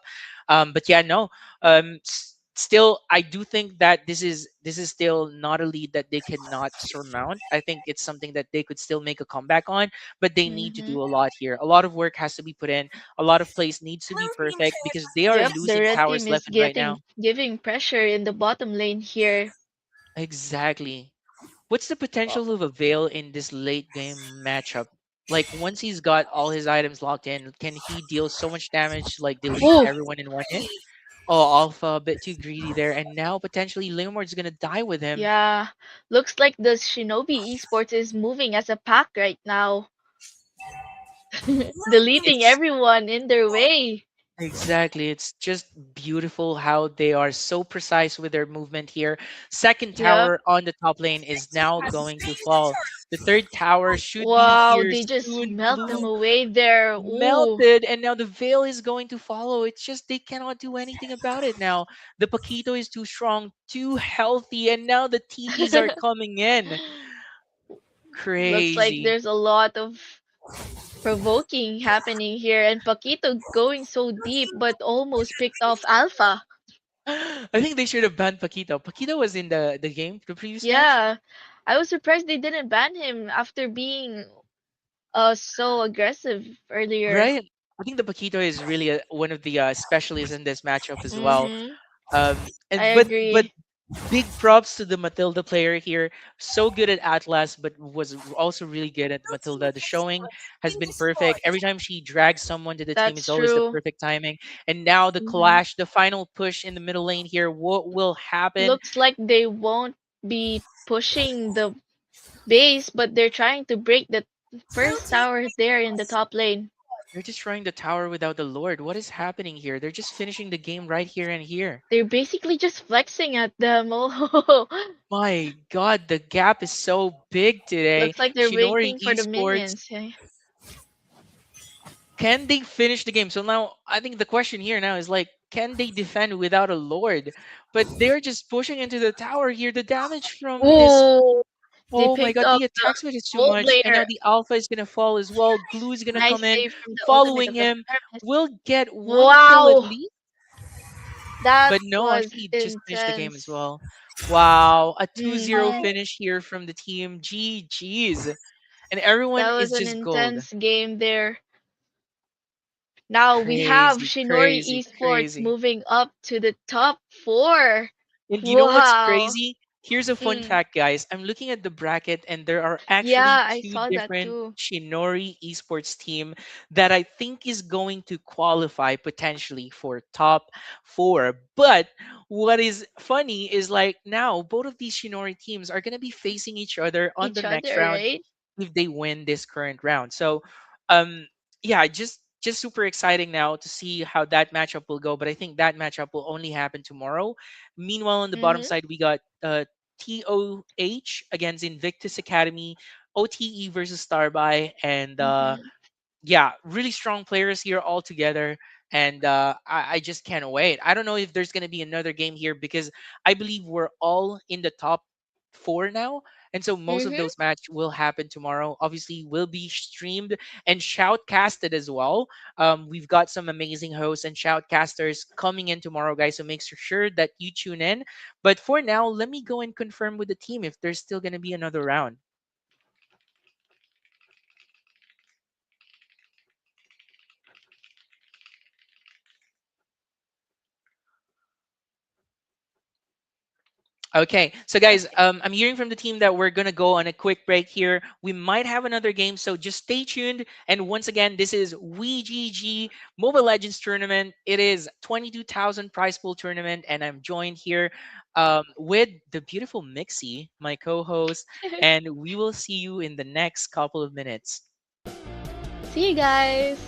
But yeah, no. Still, I do think that this is still not a lead that they cannot surmount. I think it's something that they could still make a comeback on, but they need to Mm-hmm. do a lot here. A lot of work has to be put in. A lot of plays needs to be Blue team perfect turret because has they been are Yep, the losing red destroyed. towers team is left and right getting now. giving pressure in the bottom lane here. Exactly. What's the Oh. potential of a Veil in this late game matchup? Like once he's got all his items locked in, can he deal so much damage, like delete Ooh, everyone in one hit? Oh, Alpha a bit too greedy there, and now potentially Leomord's gonna die with him. yeah. Looks like the Shinobi Esports is moving as a pack right now, Blue team deleting It's everyone in their way. exactly. It's just beautiful how they are so precise with their movement here. Second Yep. tower on the top lane is now has going to slain the fall. The third tower should be Wow, here they just soon. melt them Glue away there. Ooh. melted, and now the veil is going to follow. It's just they cannot do anything about it now. The Paquito is too strong, too healthy, and now the TPs are coming in. Looks like Crazy. there's a lot of provoking happening here, and Paquito going so deep but almost picked off Alpha. I think they should have banned Paquito. Paquito was in the game, the previous match, Yeah, I was surprised they didn't ban him after being so aggressive earlier. right? I think the Paquito is really one of the specialists in this matchup as well. Mm-hmm. I And but agree. big props to the Matilda player here. So good at Atlas, but was also really good at Matilda. The showing has been been perfect. destroyed. Every time she drags someone to the team, it's That's always the true. perfect timing. And now the Mm-hmm. clash, the final push in the middle lane here. What will happen? Looks like they won't be pushing the base, but they're trying to break the Blue first team tower there in the top lane. They're destroying the tower without the Lord. What is happening here? They're just finishing the game right here and here. They're basically just flexing at them. Oh, My God, the gap is so big today. looks like they're Shinori waiting for the Esports, minions. Eh? can they finish the game? So now I think the question here now is like, can they defend without a Lord? But they're just pushing into the tower here. The damage from this Oh, They Oh my picked god, up the the attack speed is too gold much. And layer. now the alpha is gonna fall as well. Glue is gonna Nice come in, save from the ultimate following of the him. Hermes. Will get one kill at Wow, least. that But no, was actually just finished the game as intense. well. Wow, a 2-0 Mm-hmm. finish here from the team. GG's. And everyone That is was an just gold. intense game there. Now we have Crazy, Shinori crazy, Esports crazy. moving up to the top four. And you know what's Wow. crazy? Here's a fun Mm. fact, guys. I'm looking at the bracket, and there are Yeah, actually I two saw that different too. Shinori esports team that I think is going to qualify potentially for top four. But what is funny is like now both of these Shinori teams are gonna be facing each other on the Each next other, round right? if they win this current round. So, um, yeah, just super exciting now to see how that matchup will go. But I think that matchup will only happen tomorrow. Meanwhile, on the bottom Mm-hmm. side, we got TOH against Invictus Academy, OTE versus Starby, and Mm-hmm. yeah, really strong players here all together. And I just can't wait. I don't know if there's going to be another game here because I believe we're all in the top four now. And so most of Mm-hmm. those match will happen tomorrow. Obviously, will be streamed and shoutcasted as well. We've got some amazing hosts and shoutcasters coming in tomorrow, guys. So make sure that you tune in. But for now, let me go and confirm with the team if there's still going to be another round. Okay, so guys, Okay. I'm hearing from the team that we're gonna go on a quick break here. We might have another game, so just stay tuned. And once again, this is WeGG Mobile Legends tournament. It is 22,000 prize pool tournament, and I'm joined here with the beautiful Mixie, my co-host, and we will see you in the next couple of minutes. See you guys.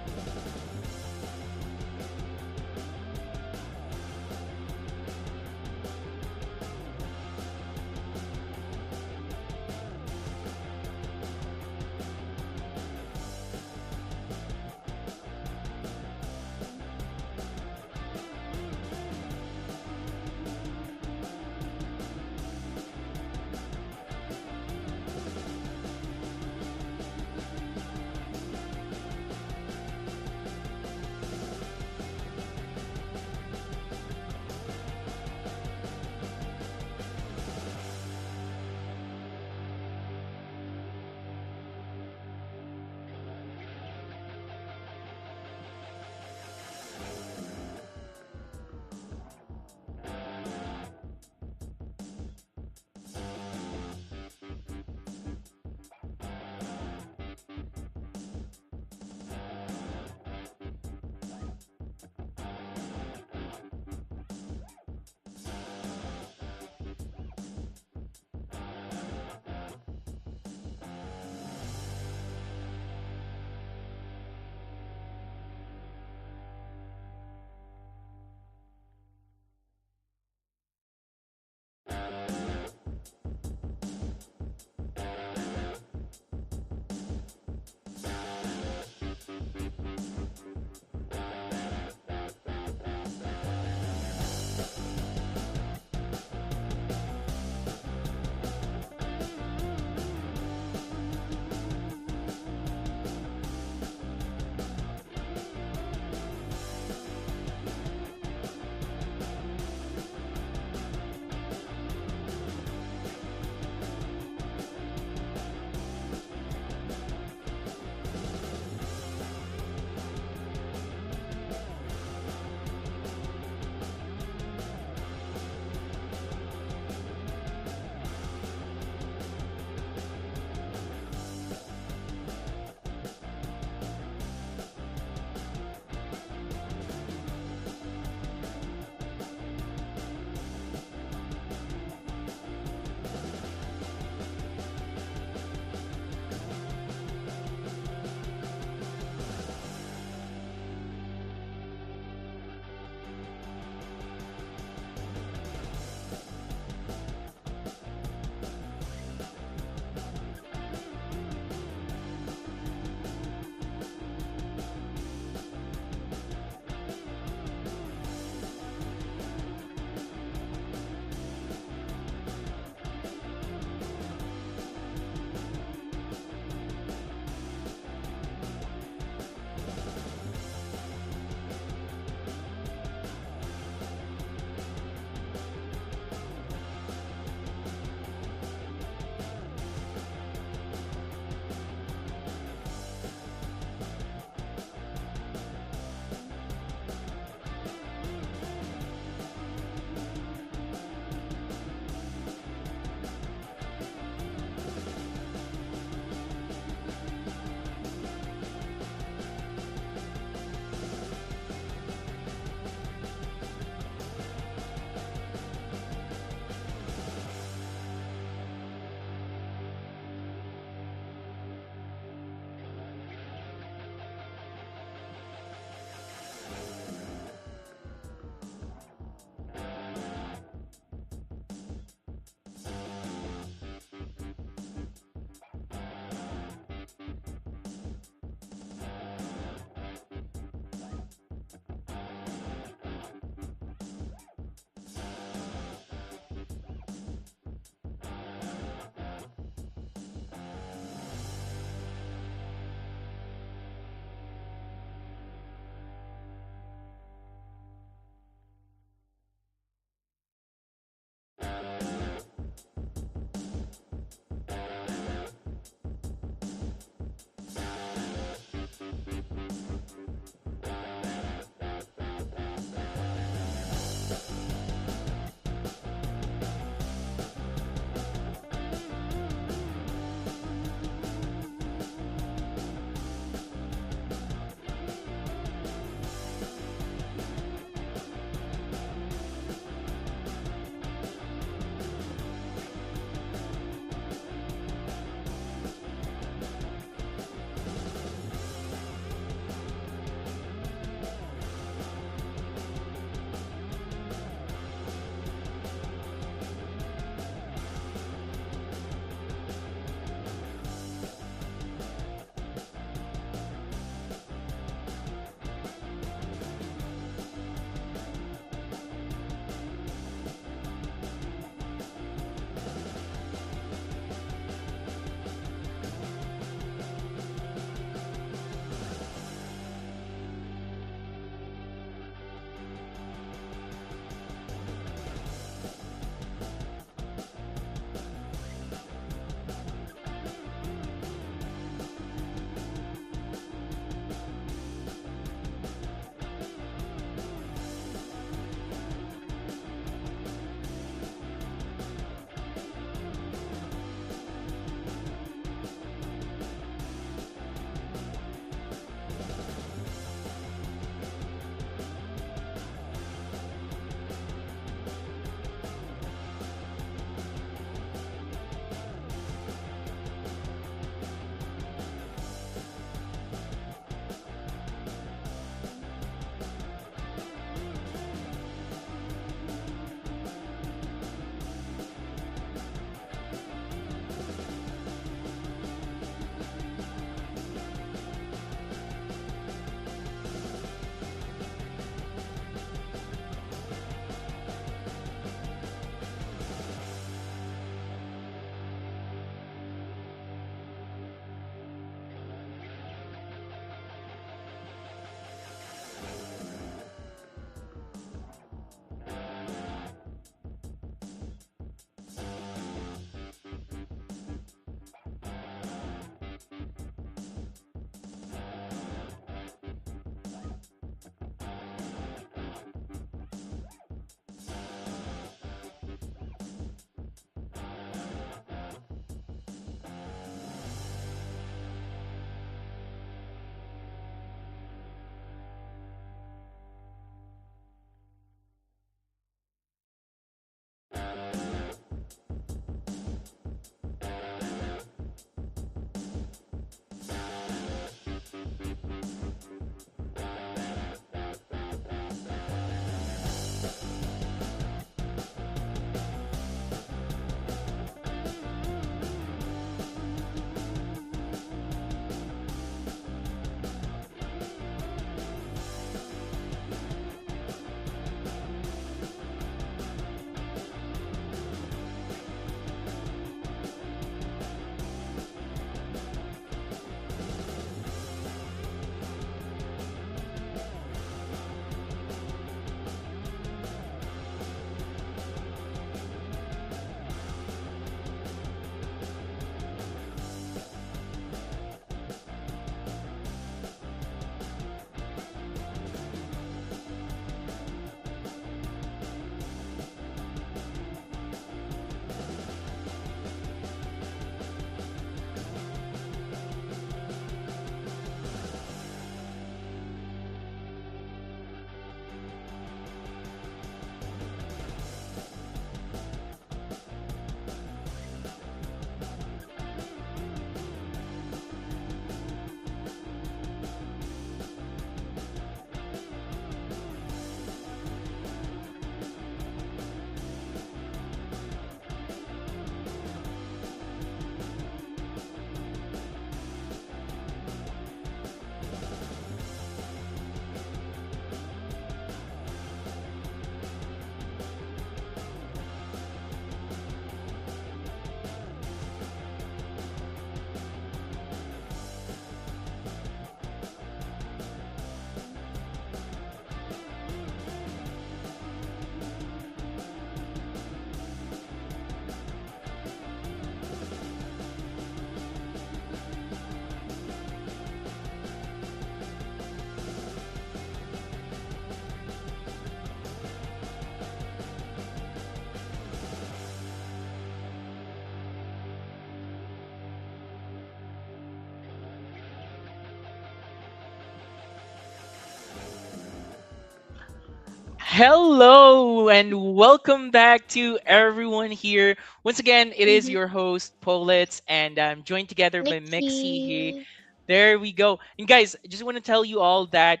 Hello and welcome back to everyone here. Once again, it is Mm-hmm. your host, Politz, and I'm joined together by Mixie here. Nikki. There we go. And guys, I just want to tell you all that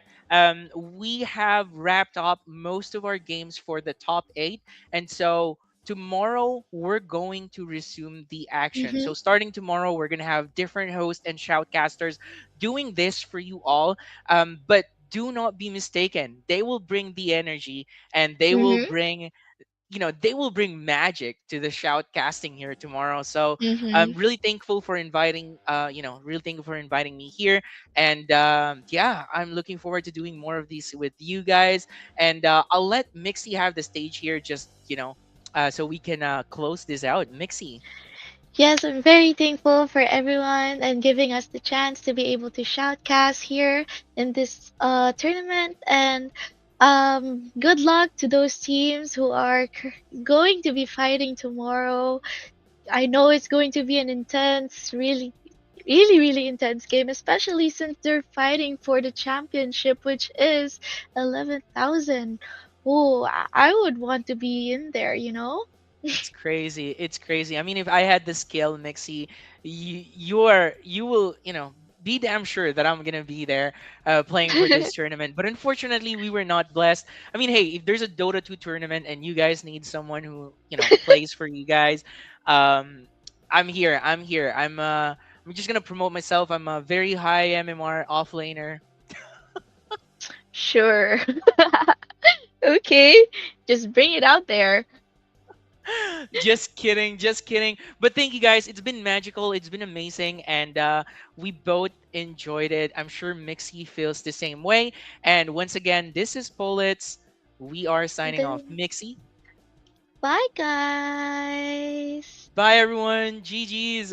we have wrapped up most of our games for the top eight. And so tomorrow we're going to resume the action. Mm-hmm. So starting tomorrow, we're going to have different hosts and shoutcasters doing this for you all. But do not be mistaken. They will bring the energy and they will Mm-hmm. bring they will bring magic to the shoutcasting here tomorrow. So I'm Mm-hmm. really thankful for inviting really thankful for inviting me here. And yeah, I'm looking forward to doing more of these with you guys. And I'll let Mixie have the stage here, just so we can close this out. Mixie. Yes, I'm very thankful for everyone and giving us the chance to be able to shoutcast here in this tournament. And good luck to those teams who are going to be fighting tomorrow. I know it's going to be an intense, really intense game, especially since they're fighting for the championship, which is 11,000. Oh, I would want to be in there, you know? It's crazy. It's crazy. I mean, if I had the skill, Mixie, you will be damn sure that I'm gonna be there playing for this tournament. But unfortunately, we were not blessed. I mean, hey, if there's a Dota 2 tournament and you guys need someone who plays for you guys, um, I'm here. I'm here. I'm just gonna promote myself. I'm a very high MMR offlaner. Sure. Okay, just bring it out there. Just kidding, just kidding. But thank you guys. It's been magical. It's been amazing, and we both enjoyed it. I'm sure Mixie feels the same way. And once again, this is Politz. We are signing off. Then Mixie. bye, guys. Bye, everyone. GG's.